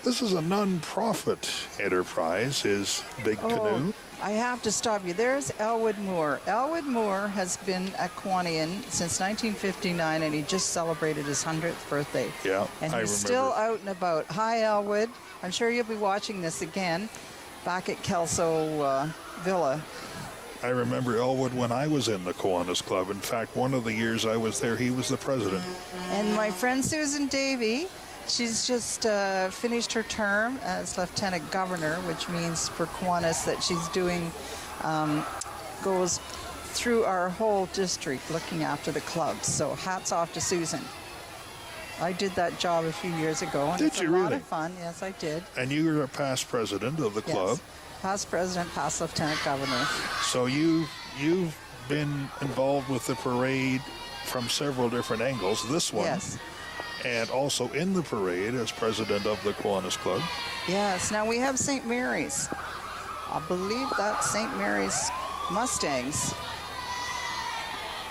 This is a non-profit enterprise, is Big Canoe. I have to stop you. There's Elwood Moore. Elwood Moore has been a Kiwanian since 1959, and he just celebrated his 100th birthday. Yeah, and I he's remember. still out and about. Hi, Elwood. I'm sure you'll be watching this again back at Kelso Villa. I remember Elwood when I was in the Kiwanis Club. In fact, one of the years I was there, he was the president. And my friend Susan Davey, she's just finished her term as Lieutenant Governor, which means for Kiwanis that she's doing, goes through our whole district looking after the clubs. So hats off to Susan. I did that job a few years ago, and it's a lot of fun. Yes, I did. And you were a past president of the club. Yes. Past president, past lieutenant governor. So you've been involved with the parade from several different angles. This one. Yes. And also in the parade as president of the Kiwanis Club. Yes. Now we have St. Mary's. I believe that's St. Mary's Mustangs.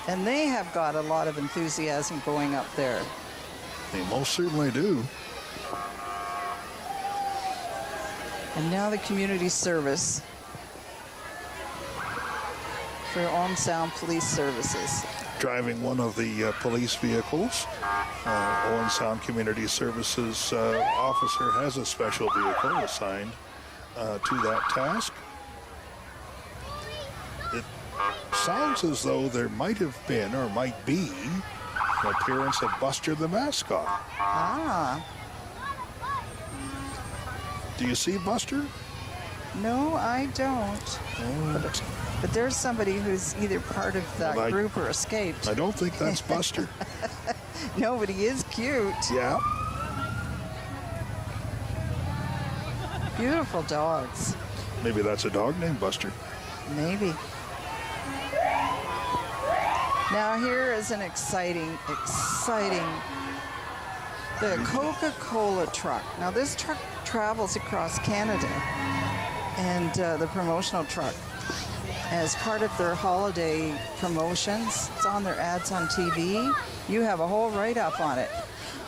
And they have got a lot of enthusiasm going up there. They most certainly do. And now the community service for Owen Sound Police Services. Driving one of the police vehicles, Owen Sound Community Services officer has a special vehicle assigned to that task. It sounds as though there might have been or might be an appearance of Buster the mascot. Ah. Do you see Buster? No, I don't. But there's somebody who's either part of that group or escaped. I don't think that's Buster. No, but he is cute. Yeah. Beautiful dogs. Maybe that's a dog named Buster. Maybe. Now here is an exciting, the Coca-Cola Truck. Now this truck travels across Canada, and the promotional truck, as part of their holiday promotions. It's on their ads on TV. You have a whole write-up on it.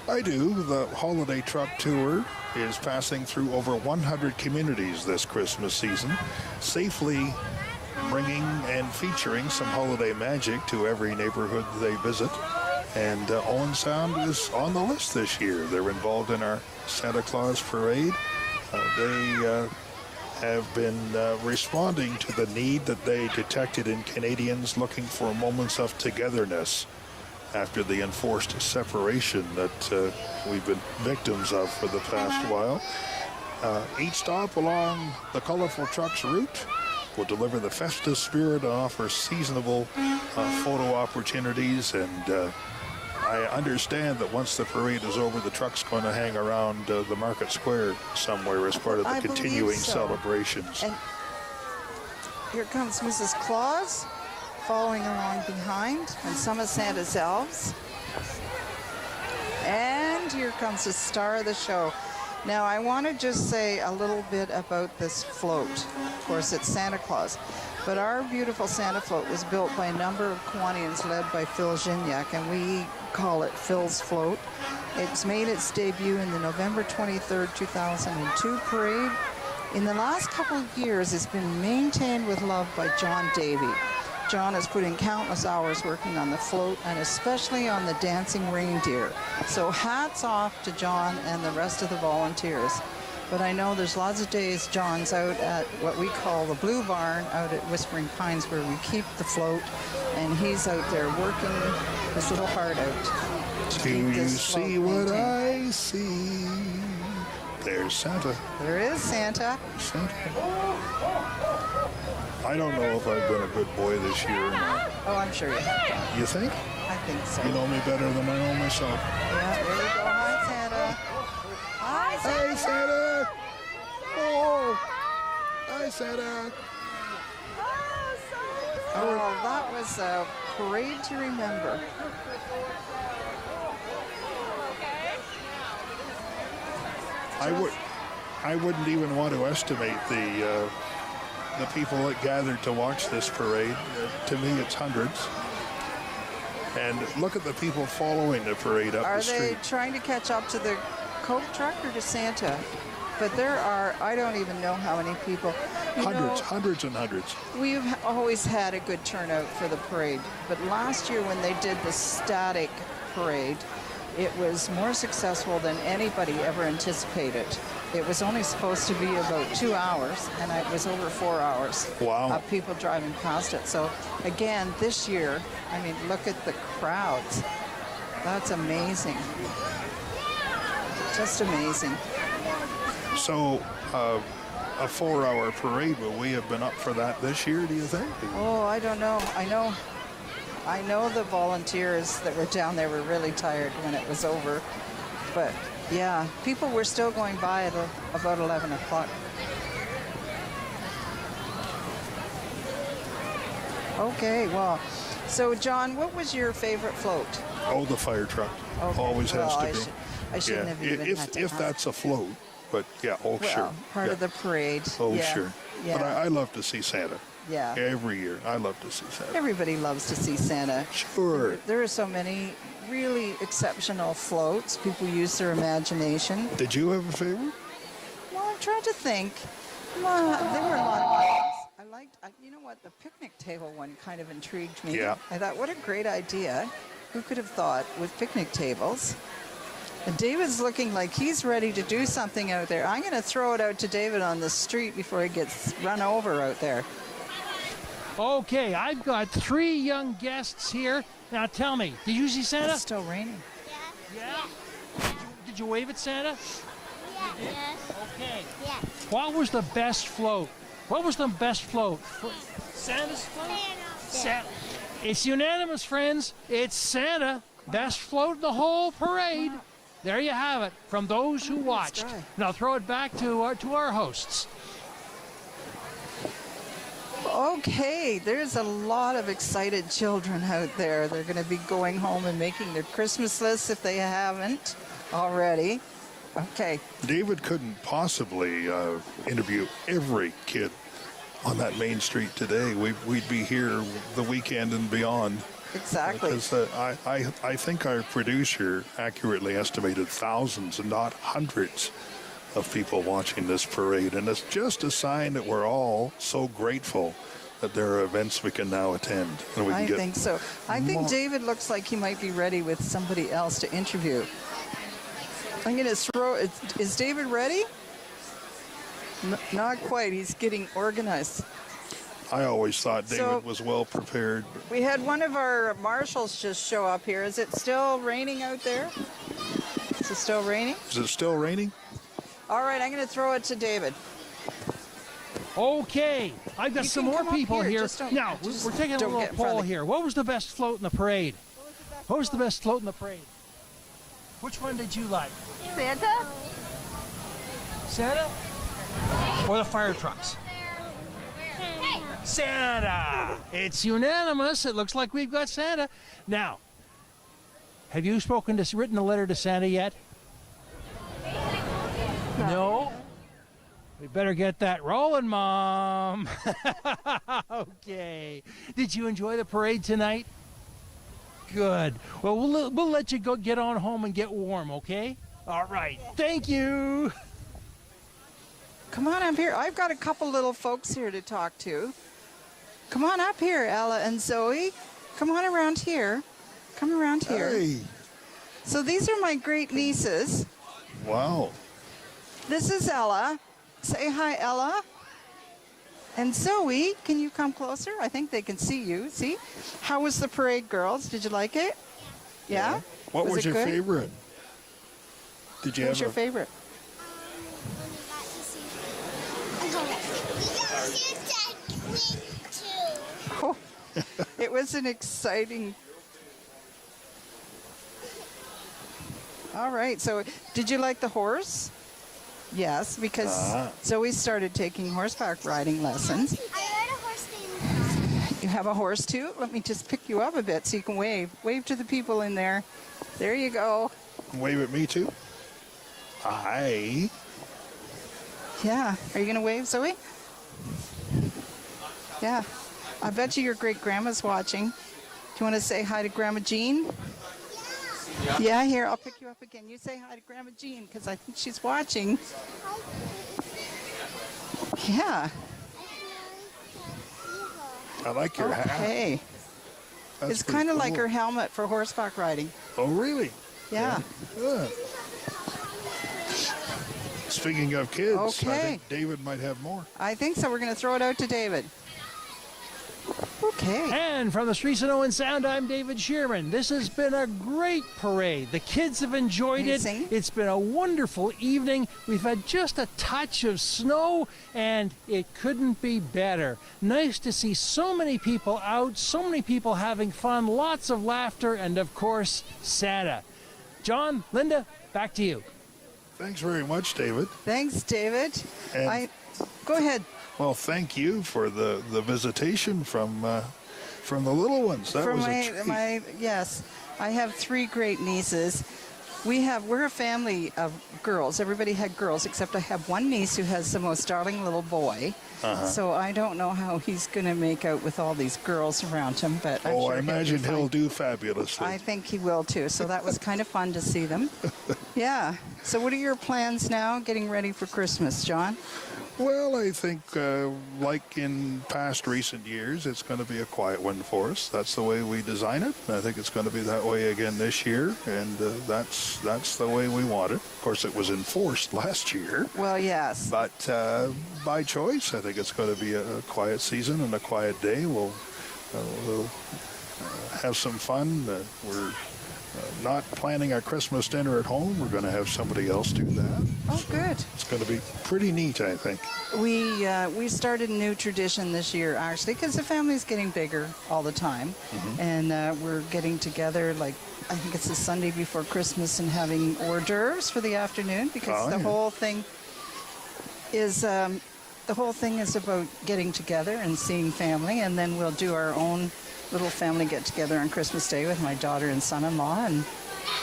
I do. The holiday truck tour is passing through over 100 communities this Christmas season, safely bringing and featuring some holiday magic to every neighborhood they visit. And Owen Sound is on the list this year. They're involved in our Santa Claus parade. They have been responding to the need that they detected in Canadians looking for moments of togetherness after the enforced separation that we've been victims of for the past while. Each stop along the colorful truck's route will deliver the festive spirit and offer seasonable photo opportunities. And I understand that once the parade is over, the truck's going to hang around the Market Square somewhere as part of the continuing celebrations. And here comes Mrs. Claus following along behind, and some of Santa's elves. And here comes the star of the show. Now, I want to just say a little bit about this float. Of course, it's Santa Claus. But our beautiful Santa float was built by a number of Kiwanians led by Phil Gignac, and we call it Phil's Float. It's made its debut in the November 23rd, 2002 parade. In the last couple of years, it's been maintained with love by John Davey. John has put in countless hours working on the float and especially on the dancing reindeer. So hats off to John and the rest of the volunteers. But I know there's lots of days John's out at what we call the Blue Barn out at Whispering Pines where we keep the float, and he's out there working his little heart out. Do you see what I see? There's Santa. There is Santa. Santa. I don't know if I've been a good boy this year or not. Oh, I'm sure you have. You think? I think so. You know me better than I know myself. Yeah, there you go. Hi, Santa. Hi, Santa. Hey, Santa. Oh. Hi, Santa. Oh, that was a parade to remember. I wouldn't even want to estimate the people that gathered to watch this parade. To me, it's hundreds. And look at the people following the parade up the street. Are they trying to catch up to the Coke truck or to Santa? But there are, I don't even know how many people. Hundreds and hundreds. We've always had a good turnout for the parade. But last year when they did the static parade, it was more successful than anybody ever anticipated. It was only supposed to be about 2 hours, and it was over 4 hours of people driving past it. So again, this year, I mean, look at the crowds. That's amazing. Just amazing. So a 4-hour parade, will we have been up for that this year, do you think? Oh, I don't know. I know the volunteers that were down there were really tired when it was over. But yeah, people were still going by at about 11 o'clock. Okay, well, so John, what was your favorite float? Oh, the fire truck. Okay. Always has to be. I shouldn't have even had to if that's a float, but yeah, sure. Part of the parade. Oh, yeah. sure. Yeah. But I love to see Santa. Yeah. Every year, I love to see Santa. Everybody loves to see Santa. Sure. There are so many really exceptional floats. People use their imagination. Did you have a favorite? Well, I'm trying to think. Well, there were a lot of ones. I liked, you know what, the picnic table one kind of intrigued me. Yeah. I thought, what a great idea. Who could have thought with picnic tables? And David's looking like he's ready to do something out there. I'm going to throw it out to David on the street before he gets run over out there. Okay, I've got 3 young guests here. Now tell me, did you see Santa? It's still raining. Yeah? Did you wave at Santa? Yes. Okay. Yes. What was the best float? What was the best float? Santa's float? Santa. It's unanimous, friends. It's Santa. Best float in the whole parade. There you have it, from those who watched. Now throw it back to our hosts. Okay, there's a lot of excited children out there. They're going to be going home and making their Christmas lists if they haven't already. Okay. David couldn't possibly interview every kid on that main street today. We'd be here the weekend and beyond. Exactly. Because I think our producer accurately estimated thousands and not hundreds of people watching this parade. And it's just a sign that we're all so grateful that there are events we can now attend. And we can get think so. I think David looks like he might be ready with somebody else to interview. I'm going to throw it. Is David ready? Not quite. He's getting organized. I always thought David was well prepared. We had one of our marshals just show up here. Is it still raining out there? Is it still raining? Is it still raining? All right, I'm going to throw it to David. Okay, I've got some more people here. Now, we're taking a little poll here. What was the best float in the parade? What was the best float in the parade? Which one did you like? Santa? Santa? Or the fire trucks? Santa! It's unanimous. It looks like we've got Santa. Now, have you written a letter to Santa yet? No. We better get that rolling, Mom. Okay. Did you enjoy the parade tonight? Good. Well, we'll let you go get on home and get warm, okay? All right. Thank you. Come on up here. I've got a couple little folks here to talk to. Come on up here, Ella and Zoe. Come on around here. Come around here. Hey. So these are my great nieces. Wow. This is Ella. Say hi, Ella. And Zoe, can you come closer? I think they can see you. See? How was the parade, girls? Did you like it? Yeah? What was your good? favorite? Did you What was have your favorite? Oh, it was an exciting... All right, so did you like the horse? Yes, because Zoe started taking horseback riding lessons. I ride a horse named... You have a horse too? Let me just pick you up a bit so you can wave. Wave to the people in there. There you go. Wave at me too? Hi. Yeah. Are you going to wave, Zoe? Yeah. I bet you your great-grandma's watching. Do you want to say hi to Grandma Jean? Yeah, here, I'll pick you up again. You say hi to Grandma Jean, because I think she's watching. Yeah. I like your hat. Okay. That's It's kind of pretty like cool. her helmet for horseback riding. Oh, really? Yeah. Good. Speaking of kids, I Okay. think David might have more. I think so. We're going to throw it out to David. Okay. And from the streets of Owen Sound, I'm David Shearman. This has been a great parade. The kids have enjoyed Amazing. it. It's been a wonderful evening. We've had just a touch of snow, and it couldn't be better. Nice to see so many people out, so many people having fun, lots of laughter, and of course, Santa. John, Linda, back to you. Thanks very much, David. Thanks, David. And- Go ahead. Well, thank you for the visitation from the little ones. That For was a treat. yes, I have 3 great nieces. We're a family of girls. Everybody had girls, except I have one niece who has the most darling little boy. So I don't know how he's going to make out with all these girls around him, but I'm sure I imagine he'll be he'll fine. do fabulously. I think he will too. So that was kind of fun to see them. Yeah. So what are your plans now, getting ready for Christmas, John? Well, I think, like in past recent years, it's going to be a quiet one for us. That's the way we design it. I think it's going to be that way again this year, and that's the way we want it. Of course, it was enforced last year. Well, yes. But by choice, I think it's going to be a quiet season and a quiet day. We'll have some fun. We're not planning our Christmas dinner at home. We're going to have somebody else do that. Oh, good. It's going to be pretty neat, I think. We started a new tradition this year, actually, because the family's getting bigger all the time. And we're getting together, like, I think it's the Sunday before Christmas, and having hors d'oeuvres for the afternoon, because the whole thing is about getting together and seeing family, and then we'll do our own little family get together on Christmas Day with my daughter and son-in-law, and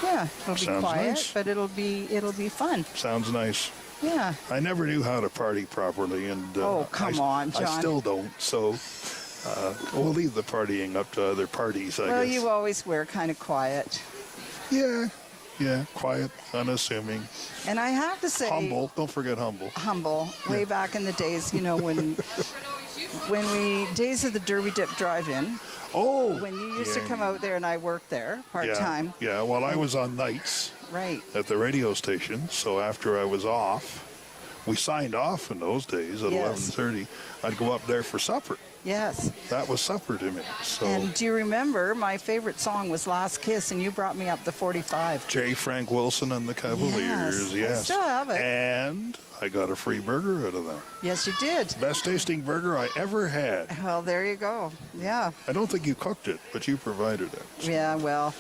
yeah, it'll be Sounds quiet, nice. but it'll be fun. Sounds nice. Yeah. I never knew how to party properly, and Oh, come on, John. I still don't. So we'll leave the partying up to other parties, I Well, guess. you always were kind of quiet. Yeah, quiet, unassuming, And I have to say, humble. Don't forget humble. humble. Way back in the days, you know, when Days of the Derby Dip Drive-In. Oh, When you used to come out there, and I worked there part-time. Yeah, well, I was on nights Right. at the radio station, so after I was off, we signed off in those days at Yes. 11:30. I'd go up there for supper. Yes. That was supper to me. So And do you remember my favorite song was Last Kiss, and you brought me up the 45. J. Frank Wilson and the Cavaliers, yes. I still have it. And I got a free burger out of that. Yes, you did. Best tasting burger I ever had. Well, there you go. Yeah. I don't think you cooked it, but you provided it. Yeah, well,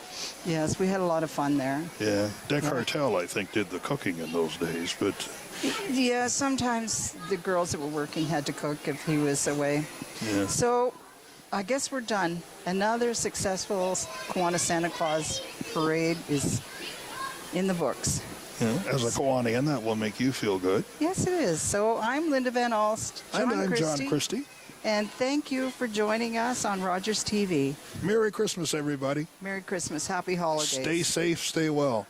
yes, we had a lot of fun there. Yeah. Dick Hartel, I think, did the cooking in those days, but Yeah, sometimes the girls that were working had to cook if he was away. yeah. So I guess we're done. Another successful Kiwanis Santa Claus parade is in the books. As a Kiwanian, that will make you feel good. Yes, it is. So I'm Linda Van Alst. And I'm John Christie. And thank you for joining us on Rogers TV. Merry Christmas, everybody. Merry Christmas. Happy holidays. Stay safe, stay well.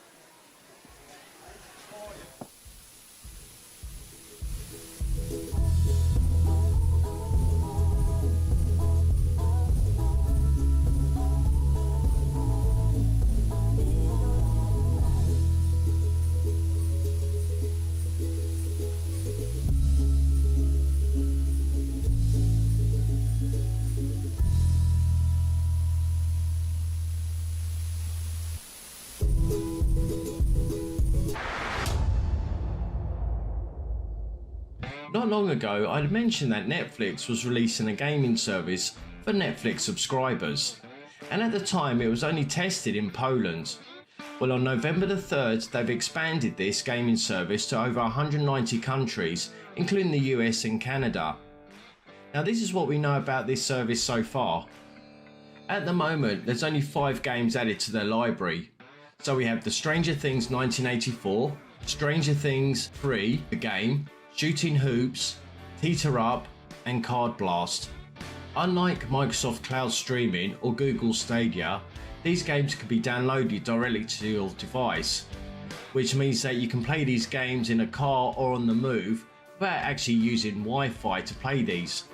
Not long ago, I'd mentioned that Netflix was releasing a gaming service for Netflix subscribers, and at the time it was only tested in Poland. Well, on November the 3rd, they've expanded this gaming service to over 190 countries, including the US and Canada. Now, this is what we know about this service so far. At the moment, there's only 5 games added to their library. So we have the Stranger Things 1984, Stranger Things 3, the game, Shooting Hoops, Teeter Up, and Card Blast. Unlike Microsoft Cloud Streaming or Google Stadia, these games can be downloaded directly to your device, which means that you can play these games in a car or on the move without actually using Wi-Fi to play these.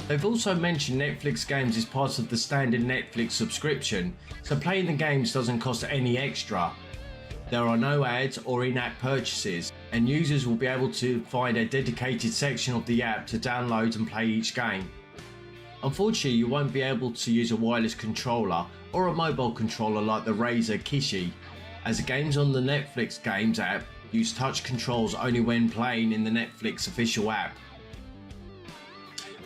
They've also mentioned Netflix games is part of the standard Netflix subscription, so playing the games doesn't cost any extra. There are no ads or in-app purchases, and users will be able to find a dedicated section of the app to download and play each game. Unfortunately, you won't be able to use a wireless controller or a mobile controller like the Razer Kishi, as the games on the Netflix Games app use touch controls only when playing in the Netflix official app.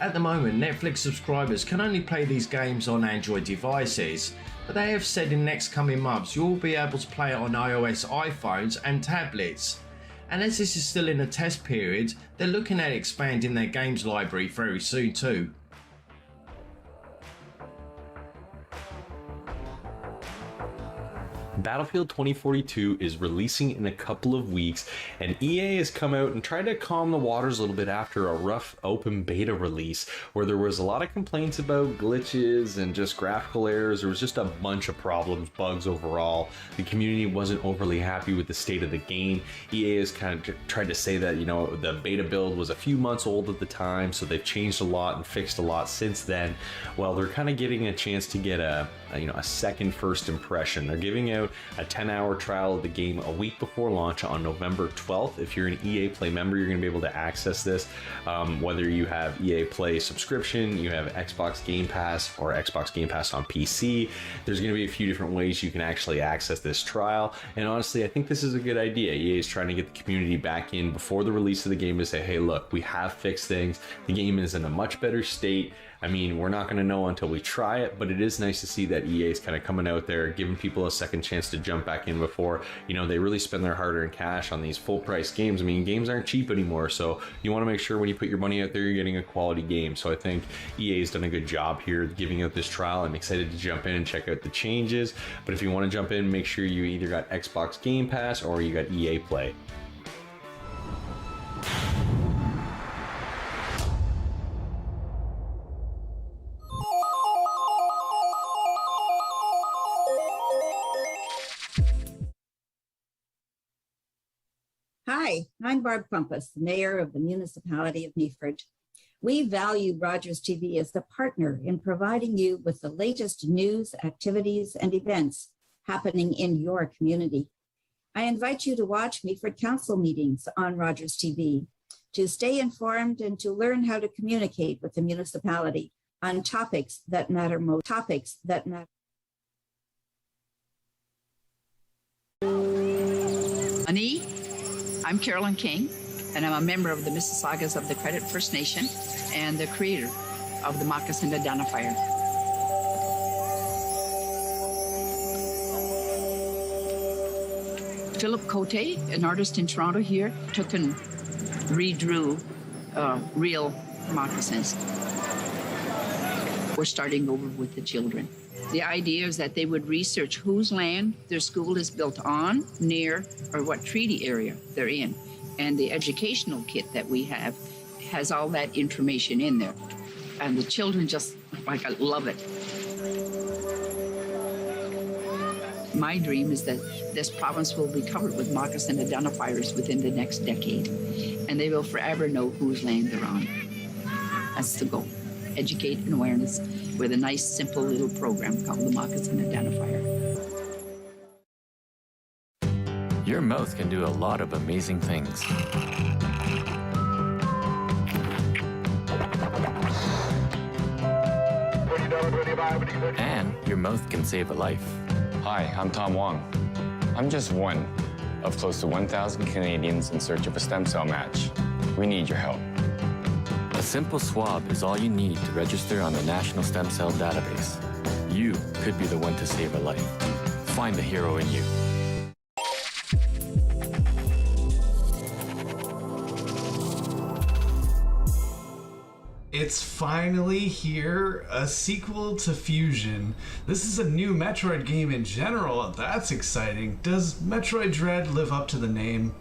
At the moment, Netflix subscribers can only play these games on Android devices, but they have said in next coming months you will be able to play it on iOS iPhones and tablets. And as this is still in a test period, they're looking at expanding their games library very soon too. Battlefield 2042 is releasing in a couple of weeks, and EA has come out and tried to calm the waters a little bit after a rough open beta release where there was a lot of complaints about glitches and just graphical errors. There was just a bunch of problems, bugs overall. The community wasn't overly happy with the state of the game. EA has kind of tried to say that, you know, the beta build was a few months old at the time, so they've changed a lot and fixed a lot since then. Well, they're kind of getting a chance to get a second first impression. They're giving out a 10-hour trial of the game a week before launch on November 12th. If you're an EA Play member, you're going to be able to access this. Whether you have EA Play subscription, you have Xbox Game Pass, or Xbox Game Pass on PC, there's going to be a few different ways you can actually access this trial. And honestly, I think this is a good idea. EA is trying to get the community back in before the release of the game to say, hey, look, we have fixed things. The game is in a much better state. I mean, we're not going to know until we try it, but it is nice to see that EA is kind of coming out there, giving people a second chance to jump back in before, you know, they really spend their hard-earned cash on these full-price games. I mean, games aren't cheap anymore, so you want to make sure when you put your money out there, you're getting a quality game. So I think EA has done a good job here giving out this trial. I'm excited to jump in and check out the changes, but if you want to jump in, make sure you either got Xbox Game Pass or you got EA Play. Hi, I'm Barb Crumpus, the Mayor of the Municipality of Meaford. We value Rogers TV as the partner in providing you with the latest news, activities, and events happening in your community. I invite you to watch Meaford Council meetings on Rogers TV to stay informed and to learn how to communicate with the municipality on topics that matter most. Ani, I'm Carolyn King, and I'm a member of the Mississaugas of the Credit First Nation and the creator of the Moccasin Identifier. Philip Cote, an artist in Toronto here, took and redrew real moccasins. We're starting over with the children. The idea is that they would research whose land their school is built on, near, or what treaty area they're in. And the educational kit that we have has all that information in there. And the children just, love it. My dream is that this province will be covered with moccasin identifiers within the next decade, and they will forever know whose land they're on. That's the goal. Educate and awareness with a nice, simple little program called the Moccasin Identifier. Your mouth can do a lot of amazing things. And your mouth can save a life. Hi, I'm Tom Wong. I'm just one of close to 1,000 Canadians in search of a stem cell match. We need your help. A simple swab is all you need to register on the National Stem Cell Database. You could be the one to save a life. Find the hero in you. It's finally here, a sequel to Fusion. This is a new Metroid game in general. That's exciting. Does Metroid Dread live up to the name?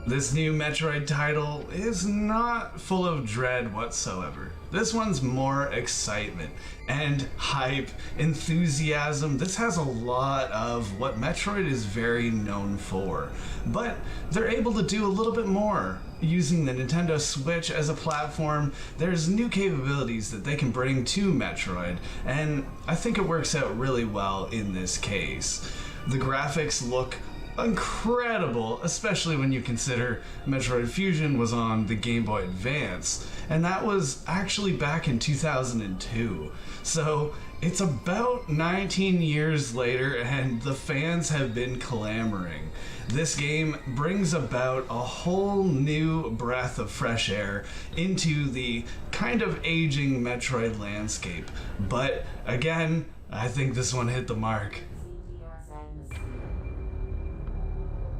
This new Metroid title is not full of dread whatsoever. This one's more excitement and hype, enthusiasm. This has a lot of what Metroid is very known for, but they're able to do a little bit more. Using the Nintendo Switch as a platform, there's new capabilities that they can bring to Metroid, and I think it works out really well in this case. The graphics look incredible, especially when you consider Metroid Fusion was on the Game Boy Advance, and that was actually back in 2002. So it's about 19 years later, and the fans have been clamoring. This game brings about a whole new breath of fresh air into the kind of aging Metroid landscape. But again, I think this one hit the mark.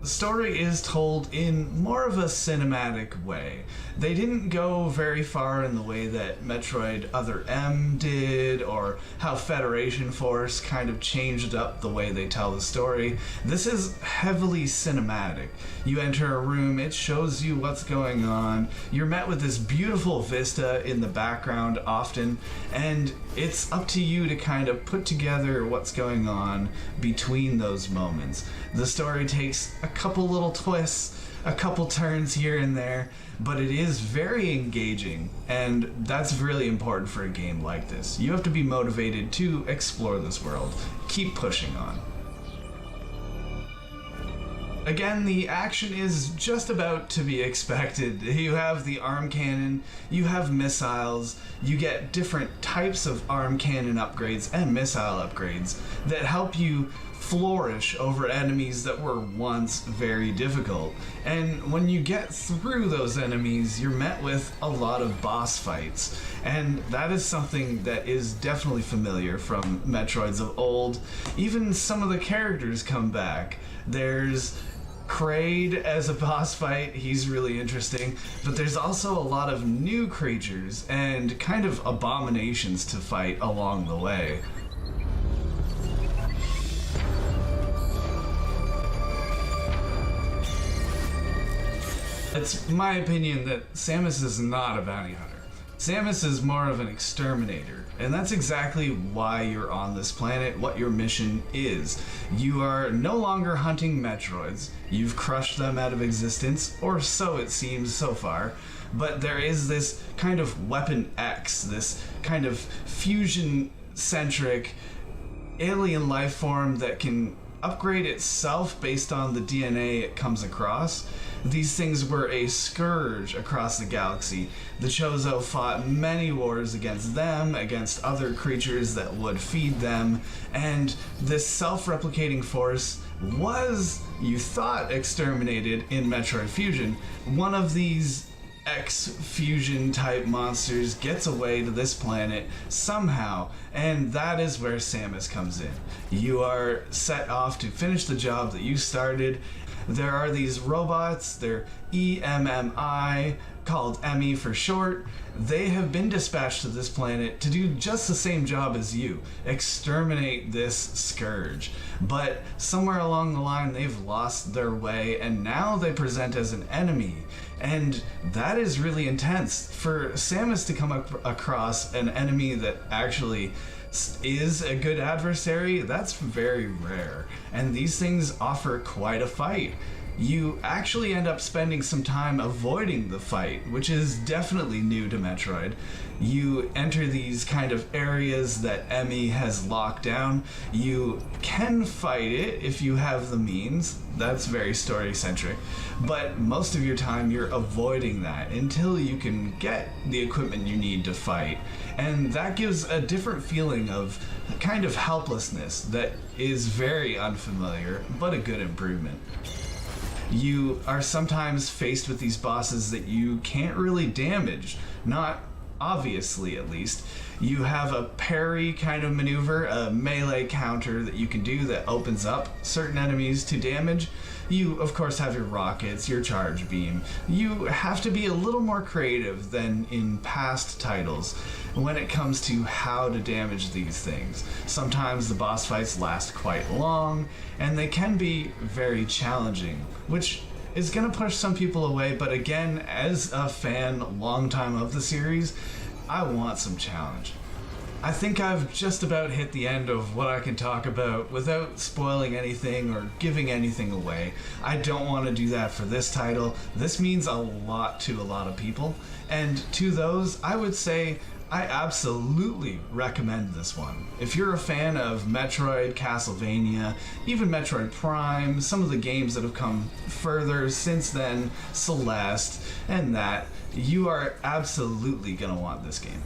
The story is told in more of a cinematic way. They didn't go very far in the way that Metroid Other M did, or how Federation Force kind of changed up the way they tell the story. This is heavily cinematic. You enter a room, it shows you what's going on, you're met with this beautiful vista in the background often, and it's up to you to kind of put together what's going on between those moments. The story takes a couple little twists, a couple turns here and there, but it is very engaging, and that's really important for a game like this. You have to be motivated to explore this world. Keep pushing on. Again, the action is just about to be expected. You have the arm cannon, you have missiles, you get different types of arm cannon upgrades and missile upgrades that help you flourish over enemies that were once very difficult. And when you get through those enemies, you're met with a lot of boss fights. And that is something that is definitely familiar from Metroids of old. Even some of the characters come back. There's Kraid as a boss fight, he's really interesting, but there's also a lot of new creatures and kind of abominations to fight along the way. It's my opinion that Samus is not a bounty hunter. Samus is more of an exterminator, and that's exactly why you're on this planet, what your mission is. You are no longer hunting Metroids. You've crushed them out of existence, or so it seems so far. But there is this kind of Weapon X, this kind of fusion-centric alien life form that can upgrade itself based on the DNA it comes across. These things were a scourge across the galaxy. The Chozo fought many wars against them, against other creatures that would feed them, and this self-replicating force was, you thought, exterminated in Metroid Fusion. One of these X-fusion type monsters gets away to this planet somehow, And that is where Samus comes in. You are set off to finish the job that you started. There are these robots, they're EMMI, called Emmy for short. They have been dispatched to this planet to do just the same job as you, exterminate this scourge. But somewhere along the line they've lost their way and now they present as an enemy. And that is really intense. For Samus to come across an enemy that actually is a good adversary, that's very rare. And these things offer quite a fight. You actually end up spending some time avoiding the fight, which is definitely new to Metroid. You enter these kind of areas that Emmy has locked down. You can fight it if you have the means. That's very story-centric. But most of your time you're avoiding that until you can get the equipment you need to fight. And that gives a different feeling of kind of helplessness that is very unfamiliar, but a good improvement. You are sometimes faced with these bosses that you can't really damage, not obviously at least. You have a parry kind of maneuver, a melee counter that you can do that opens up certain enemies to damage. You of course have your rockets, your charge beam. You have to be a little more creative than in past titles when it comes to how to damage these things. Sometimes the boss fights last quite long and they can be very challenging, which is going to push some people away, but again, as a fan, long time of the series, I want some challenge. I think I've just about hit the end of what I can talk about without spoiling anything or giving anything away. I don't want to do that for this title. This means a lot to a lot of people, and to those, I would say I absolutely recommend this one. If you're a fan of Metroid, Castlevania, even Metroid Prime, some of the games that have come further since then, Celeste, and that, you are absolutely gonna want this game.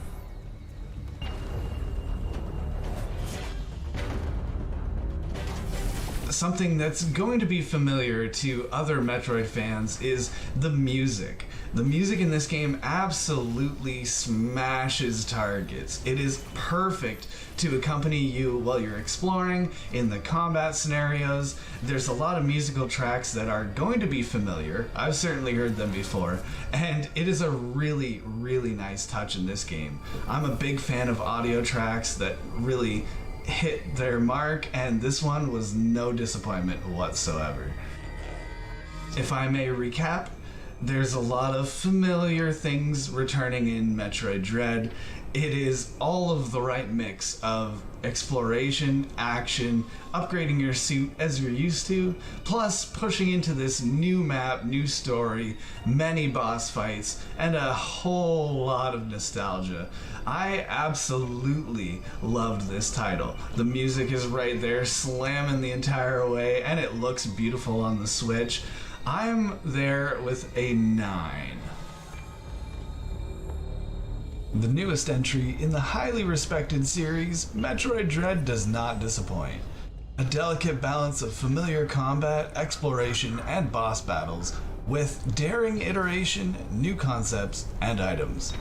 Something that's going to be familiar to other Metroid fans is the music. The music in this game absolutely smashes targets. It is perfect to accompany you while you're exploring in the combat scenarios. There's a lot of musical tracks that are going to be familiar. I've certainly heard them before, and it is a really, really nice touch in this game. I'm a big fan of audio tracks that really hit their mark, and this one was no disappointment whatsoever. If I may recap, there's a lot of familiar things returning in Metroid Dread. It is all of the right mix of exploration, action, upgrading your suit as you're used to, plus pushing into this new map, new story, many boss fights, and a whole lot of nostalgia. I absolutely loved this title. The music is right there, slamming the entire way, and it looks beautiful on the Switch. I'm there with a 9. The newest entry in the highly respected series, Metroid Dread does not disappoint. A delicate balance of familiar combat, exploration, and boss battles, with daring iteration, new concepts, and items.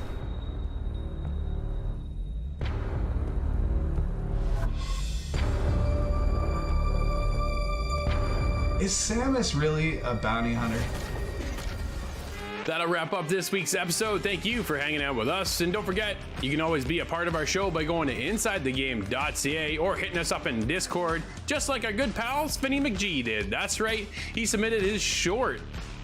Is Samus really a bounty hunter? That'll wrap up this week's episode. Thank you for hanging out with us. And don't forget, you can always be a part of our show by going to InsideTheGame.ca or hitting us up in Discord, just like our good pal Spinny McGee did. That's right, he submitted his short.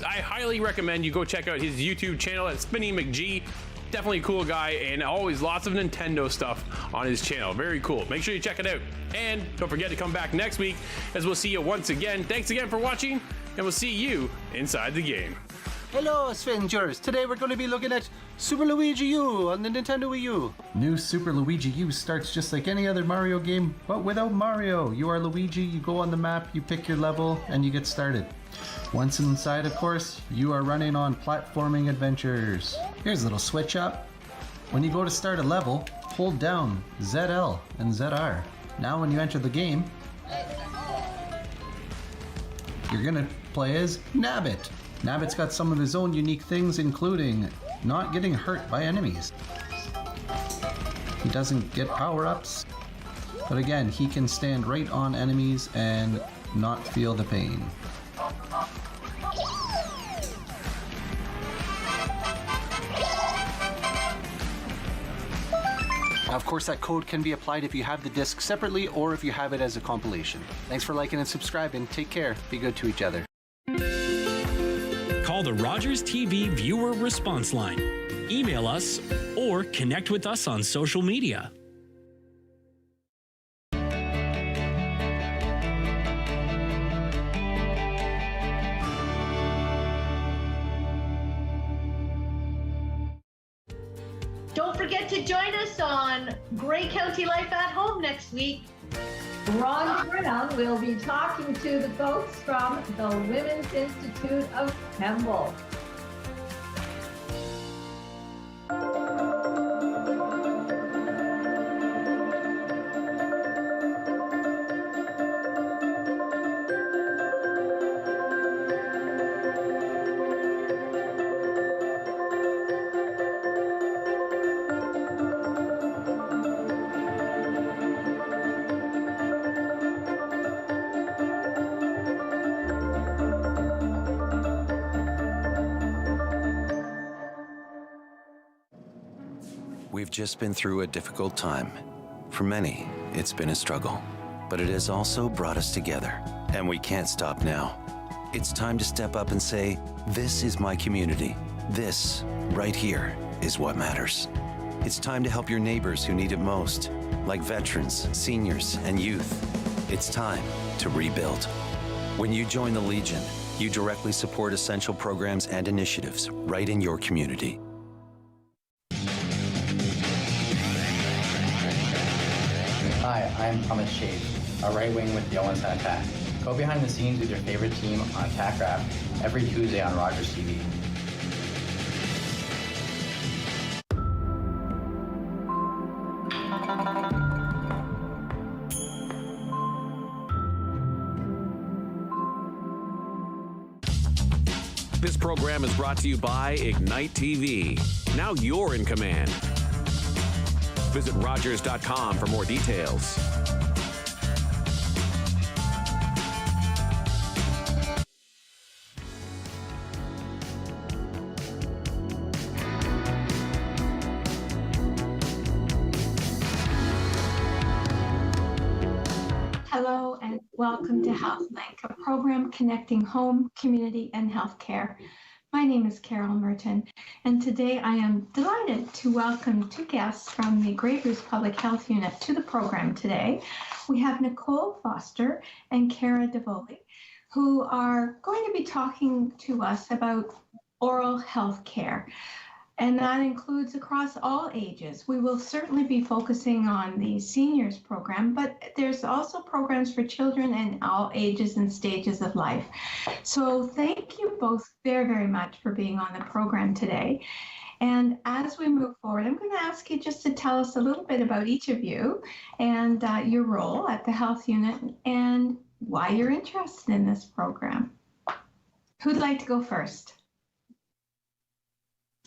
I highly recommend you go check out his YouTube channel at Spinny McGee. Definitely a cool guy, and always lots of Nintendo stuff on his channel. Very cool. Make sure you check it out. And don't forget to come back next week, as we'll see you once again. Thanks again for watching, and we'll see you inside the game. Hello, Svengers. Today we're going to be looking at Super Luigi U on the Nintendo Wii U. New Super Luigi U starts just like any other Mario game, but without Mario. You are Luigi, you go on the map, you pick your level, and you get started. Once inside, of course, you are running on platforming adventures. Here's a little switch up. When you go to start a level, hold down ZL and ZR. Now when you enter the game, you're going to play as Nabbit. Nabbit's got some of his own unique things, including not getting hurt by enemies. He doesn't get power-ups, but again, he can stand right on enemies and not feel the pain. Of course, that code can be applied if you have the disc separately or if you have it as a compilation. Thanks for liking and subscribing. Take care. Be good to each other. Call the Rogers TV viewer response line, email us, or connect with us on social media. Don't forget to join us on Grey County Life at Home next week. Ron Brown will be talking to the folks from the Women's Institute of Kemble. We've just been through a difficult time. For many, it's been a struggle, but it has also brought us together, and we can't stop now. It's time to step up and say, this is my community. This, right here, is what matters. It's time to help your neighbors who need it most, like veterans, seniors, and youth. It's time to rebuild. When you join the Legion, you directly support essential programs and initiatives right in your community. Hi, I'm Thomas Shade, a right wing with the Owen attack. Go behind the scenes with your favorite team on Attack Rap every Tuesday on Rogers TV. This program is brought to you by Ignite TV. Now you're in command. Visit Rogers.com for more details. Hello and welcome to HealthLink, a program connecting home, community, and healthcare. My name is Carol Merton, and today I am delighted to welcome two guests from the Grey Goose Public Health Unit to the program today. We have Nicole Foster and Cara DeVoli, who are going to be talking to us about oral health care. And that includes across all ages. We will certainly be focusing on the seniors program, but there's also programs for children in all ages and stages of life. So thank you both very, very much for being on the program today. And as we move forward, I'm going to ask you just to tell us a little bit about each of you and your role at the health unit and why you're interested in this program. Who'd like to go first?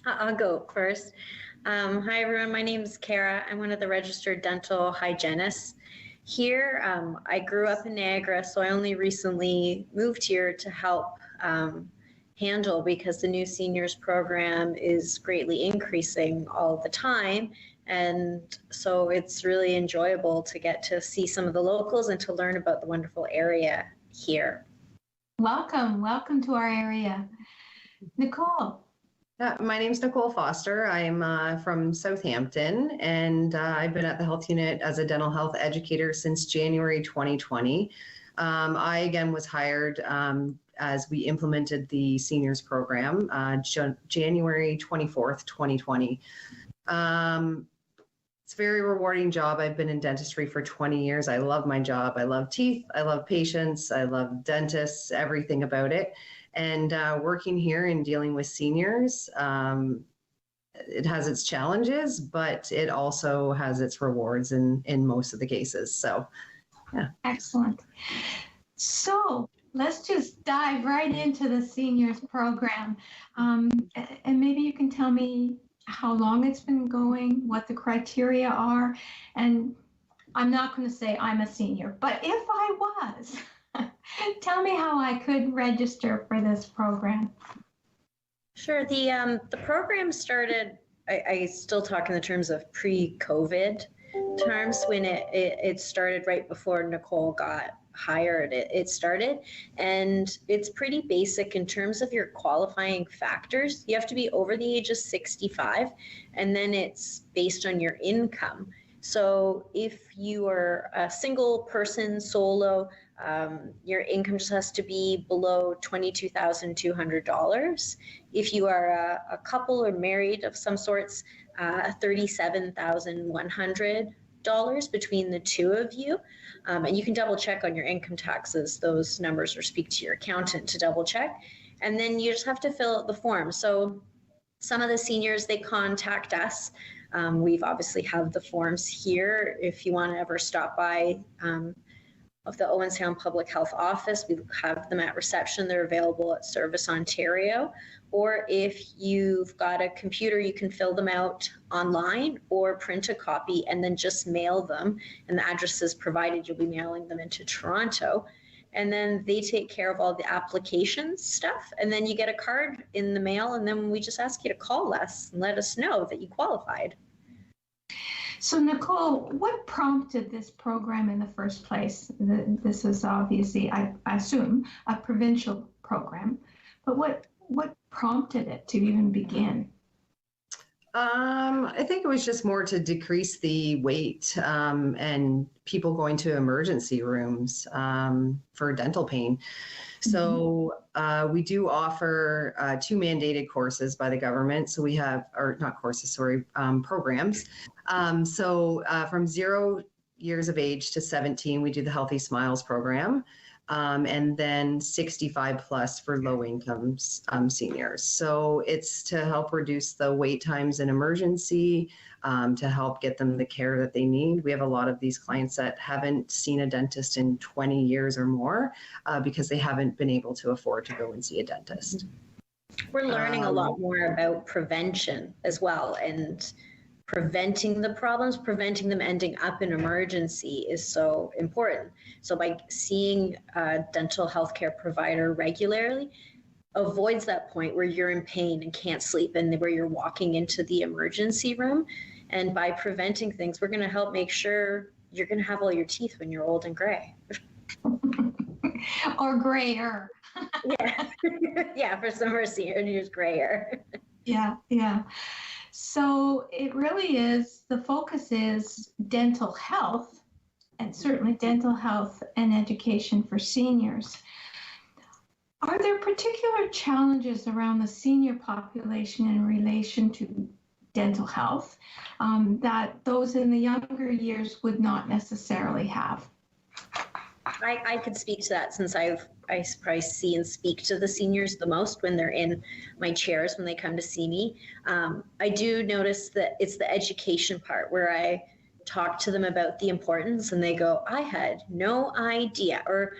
I'll go first. Hi, everyone. My name is Cara. I'm one of the registered dental hygienists here. I grew up in Niagara, so I only recently moved here to help handle because the new seniors program is greatly increasing all the time. And so it's really enjoyable to get to see some of the locals and to learn about the wonderful area here. Welcome to our area. Nicole. My name's Nicole Foster. I'm from Southampton, and I've been at the health unit as a dental health educator since January 2020. I, again, was hired as we implemented the seniors program January 24th, 2020. It's a very rewarding job. I've been in dentistry for 20 years. I love my job. I love teeth. I love patients. I love dentists, everything about it. And working here and dealing with seniors, it has its challenges, but it also has its rewards in most of the cases. So, yeah. Excellent. So let's just dive right into the seniors program. And maybe you can tell me how long it's been going, what the criteria are, and I'm not going to say I'm a senior, but if I was, tell me how I could register for this program. Sure. The program started, I still talk in the terms of pre-COVID terms, when it started right before Nicole got hired. It started, and it's pretty basic in terms of your qualifying factors. You have to be over the age of 65, and then it's based on your income. So if you are a single person, solo, your income just has to be below $22,200. If you are a couple or married of some sorts, $37,100 between the two of you. And you can double check on your income taxes, those numbers, or speak to your accountant to double check. And then you just have to fill out the form. So some of the seniors, they contact us. We've obviously have the forms here. If you want to ever stop by of the Owen Sound Public Health Office, we have them at reception. They're available at Service Ontario. Or if you've got a computer, you can fill them out online or print a copy and then just mail them. And the address is provided. You'll be mailing them into Toronto. And then they take care of all the application stuff. And then you get a card in the mail. And then we just ask you to call us and let us know that you qualified. So Nicole, what prompted this program in the first place? This is obviously, I assume, a provincial program, but what prompted it to even begin? I think it was just more to decrease the wait and people going to emergency rooms for dental pain. So we do offer 2 mandated courses by the government. So we have, or not courses, sorry, programs. So from 0 years of age to 17, we do the Healthy Smiles program. And then 65 plus for low income seniors. So it's to help reduce the wait times in emergency, to help get them the care that they need. We have a lot of these clients that haven't seen a dentist in 20 years or more because they haven't been able to afford to go and see a dentist. We're learning a lot more about prevention as well, and preventing the problems, preventing them ending up in emergency is so important. So by seeing a dental healthcare provider regularly avoids that point where you're in pain and can't sleep and where you're walking into the emergency room. And by preventing things, we're going to help make sure you're going to have all your teeth when you're old and gray. Or grayer. Yeah. Yeah, for some of our seniors, grayer. Yeah. So it really is, the focus is dental health, and certainly dental health and education for seniors. Are there particular challenges around the senior population in relation to dental health that those in the younger years would not necessarily have? I could speak to that, since I probably see and speak to the seniors the most when they're in my chairs when they come to see me. I do notice that it's the education part where I talk to them about the importance and they go, I had no idea, or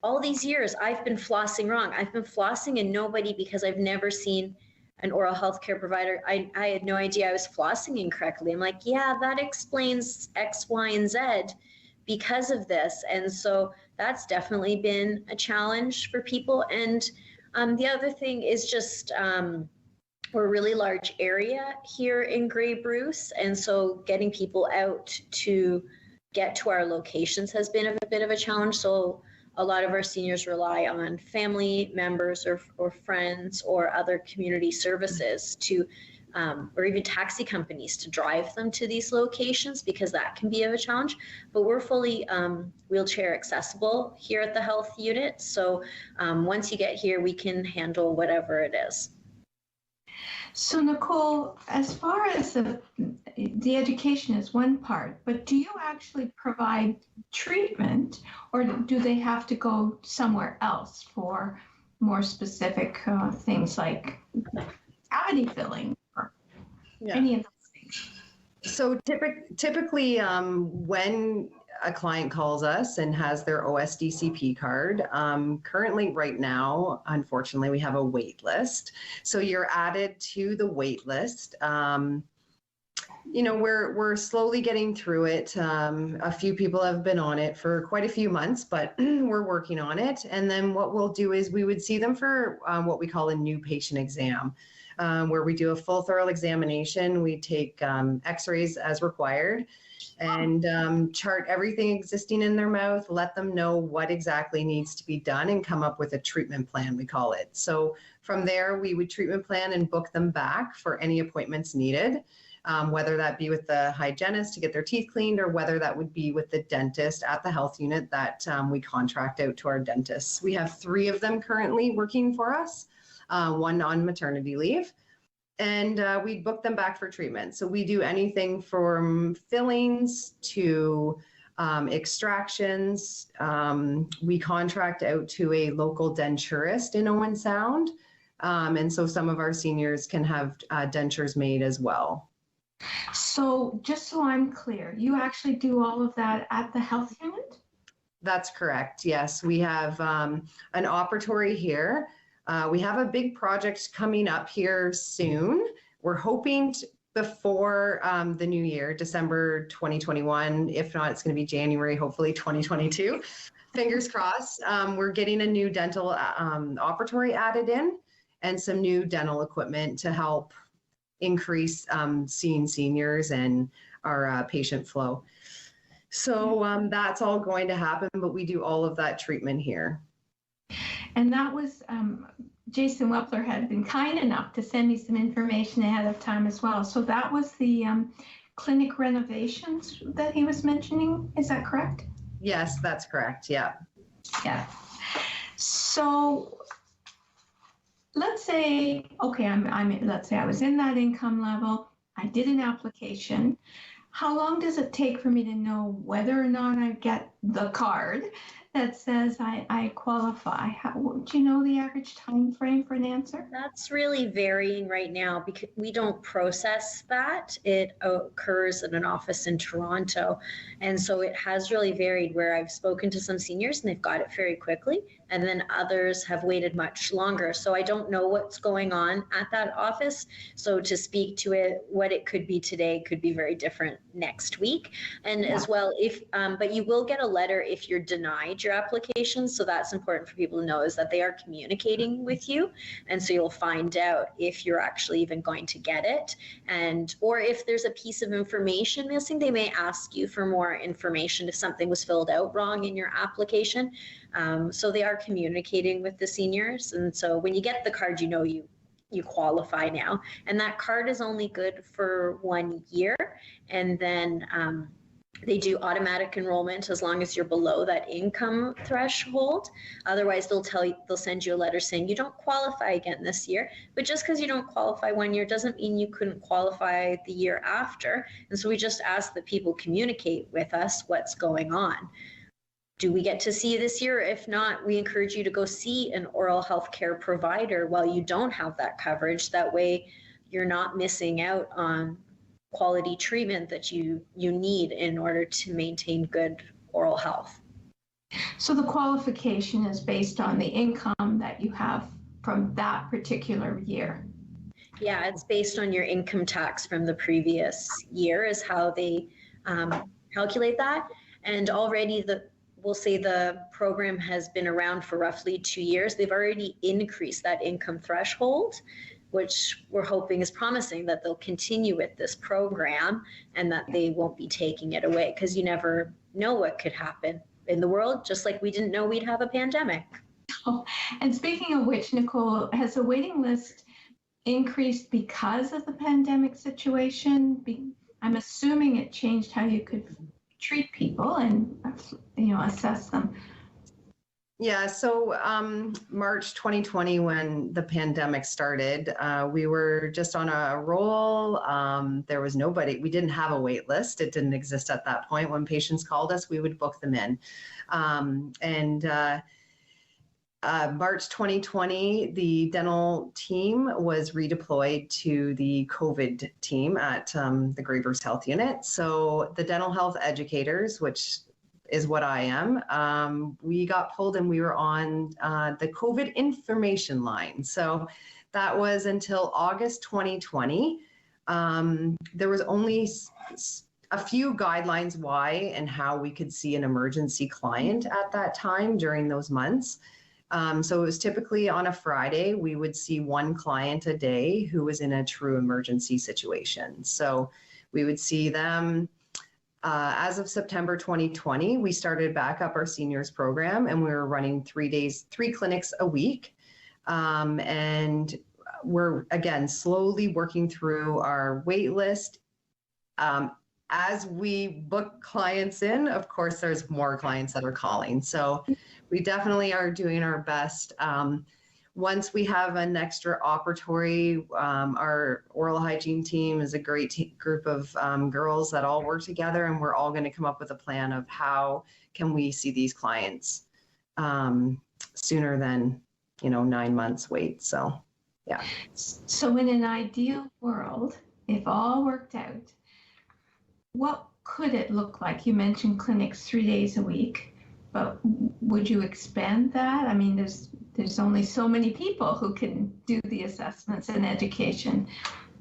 all these years I've been flossing wrong. I've been flossing and nobody, because I've never seen an oral health care provider. I had no idea I was flossing incorrectly. I'm like, yeah, that explains X, Y, and Z because of this. And so that's definitely been a challenge for people. And the other thing is just we're a really large area here in Grey Bruce. And so getting people out to get to our locations has been a bit of a challenge. So a lot of our seniors rely on family members or friends or other community services to or even taxi companies to drive them to these locations, because that can be a challenge. But we're fully wheelchair accessible here at the health unit. So once you get here, we can handle whatever it is. So Nicole, as far as the education is one part, but do you actually provide treatment, or do they have to go somewhere else for more specific things like cavity filling? Any of those things? So typically when a client calls us and has their OSDCP card, currently right now, unfortunately, we have a wait list. So you're added to the wait list. You know, we're slowly getting through it. A few people have been on it for quite a few months, but we're working on it. And then what we'll do is we would see them for what we call a new patient exam, where we do a full thorough examination. We take x-rays as required and chart everything existing in their mouth, let them know what exactly needs to be done, and come up with a treatment plan, we call it. So from there, we would treatment plan and book them back for any appointments needed. Whether that be with the hygienist to get their teeth cleaned, or whether that would be with the dentist at the health unit that we contract out to our dentists. We have 3 of them currently working for us, 1 on maternity leave, and we book them back for treatment. So we do anything from fillings to extractions. We contract out to a local denturist in Owen Sound, and so some of our seniors can have dentures made as well. So just so I'm clear, you actually do all of that at the health unit? That's correct. Yes, we have an operatory here. We have a big project coming up here soon. We're hoping before the new year, December 2021. If not, it's going to be January, hopefully 2022. Fingers crossed. We're getting a new dental operatory added in and some new dental equipment to help increase seeing seniors and our patient flow. So that's all going to happen, but we do all of that treatment here. And that was, Jason Wepler had been kind enough to send me some information ahead of time as well. So that was the clinic renovations that he was mentioning, is that correct? Yes, that's correct, yeah. Yeah. So let's say, okay, let's say I was in that income level, I did an application. How long does it take for me to know whether or not I get the card that says I qualify? Do you know the average time frame for an answer? That's really varying right now because we don't process that. It occurs in an office in Toronto. And so it has really varied, where I've spoken to some seniors and they've got it very quickly, and then others have waited much longer. So I don't know what's going on at that office. So to speak to it, what it could be today could be very different next week. And as well, but you will get a letter if you're denied your application. So that's important for people to know, is that they are communicating with you. And so you'll find out if you're actually even going to get it. And, or if there's a piece of information missing, they may ask you for more information if something was filled out wrong in your application. So they are communicating with the seniors. And so when you get the card, you know you qualify now. And that card is only good for 1 year. And then they do automatic enrollment as long as you're below that income threshold. Otherwise, they'll send you a letter saying you don't qualify again this year. But just because you don't qualify 1 year doesn't mean you couldn't qualify the year after. And so we just ask that people communicate with us what's going on. Do we get to see you this year? If not, we encourage you to go see an oral health care provider while you don't have that coverage. That way you're not missing out on quality treatment that you need in order to maintain good oral health. So the qualification is based on the income that you have from that particular year? Yeah, it's based on your income tax from the previous year is how they calculate that. And already we'll say the program has been around for roughly 2 years. They've already increased that income threshold, which we're hoping is promising that they'll continue with this program and that they won't be taking it away, because you never know what could happen in the world, just like we didn't know we'd have a pandemic. Oh, and speaking of which, Nicole, has the waiting list increased because of the pandemic situation? I'm assuming it changed how you could treat people and assess them. Yeah, so March 2020, when the pandemic started, we were just on a roll. There was nobody. We didn't have a wait list. It didn't exist at that point. When patients called us, we would book them in. March 2020, the dental team was redeployed to the COVID team at the Gravers Health Unit. So the dental health educators, which is what I am. We got pulled and we were on the COVID information line. So that was until August 2020. There was only a few guidelines why and how we could see an emergency client at that time during those months. So it was typically on a Friday, we would see one client a day who was in a true emergency situation. So we would see them. As of September 2020, we started back up our seniors program, and we were running 3 clinics a week. And we're, again, slowly working through our wait list. As we book clients in, of course, there's more clients that are calling. So we definitely are doing our best. Once we have an extra operatory, our oral hygiene team is a great group of girls that all work together, and we're all going to come up with a plan of how can we see these clients sooner than 9 months wait. So yeah. So in an ideal world, if all worked out, what could it look like? You mentioned clinics 3 days a week, but would you expand that? I mean, there's only so many people who can do the assessments and education.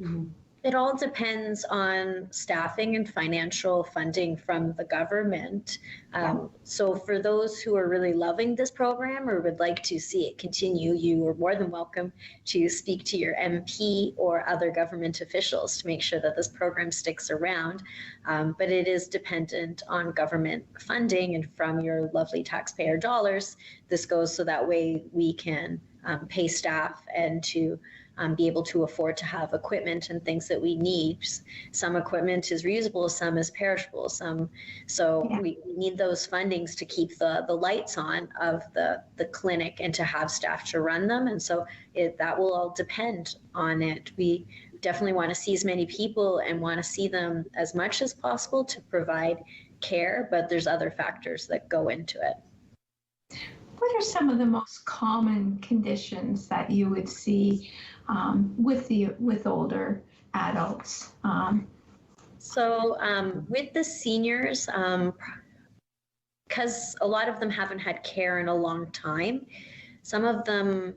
Mm-hmm. It all depends on staffing and financial funding from the government. So for those who are really loving this program or would like to see it continue, you are more than welcome to speak to your MP or other government officials to make sure that this program sticks around. But it is dependent on government funding, and from your lovely taxpayer dollars, this goes so that way we can pay staff and to be able to afford to have equipment and things that we need. Some equipment is reusable, some is perishable, we need those fundings to keep the lights on of the clinic and to have staff to run them. And so that will all depend on it. We definitely want to see as many people and want to see them as much as possible to provide care, but there's other factors that go into it. What are some of the most common conditions that you would see with older adults? With the seniors, because a lot of them haven't had care in a long time, some of them,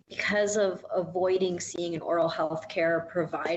because of avoiding seeing an oral health care provider,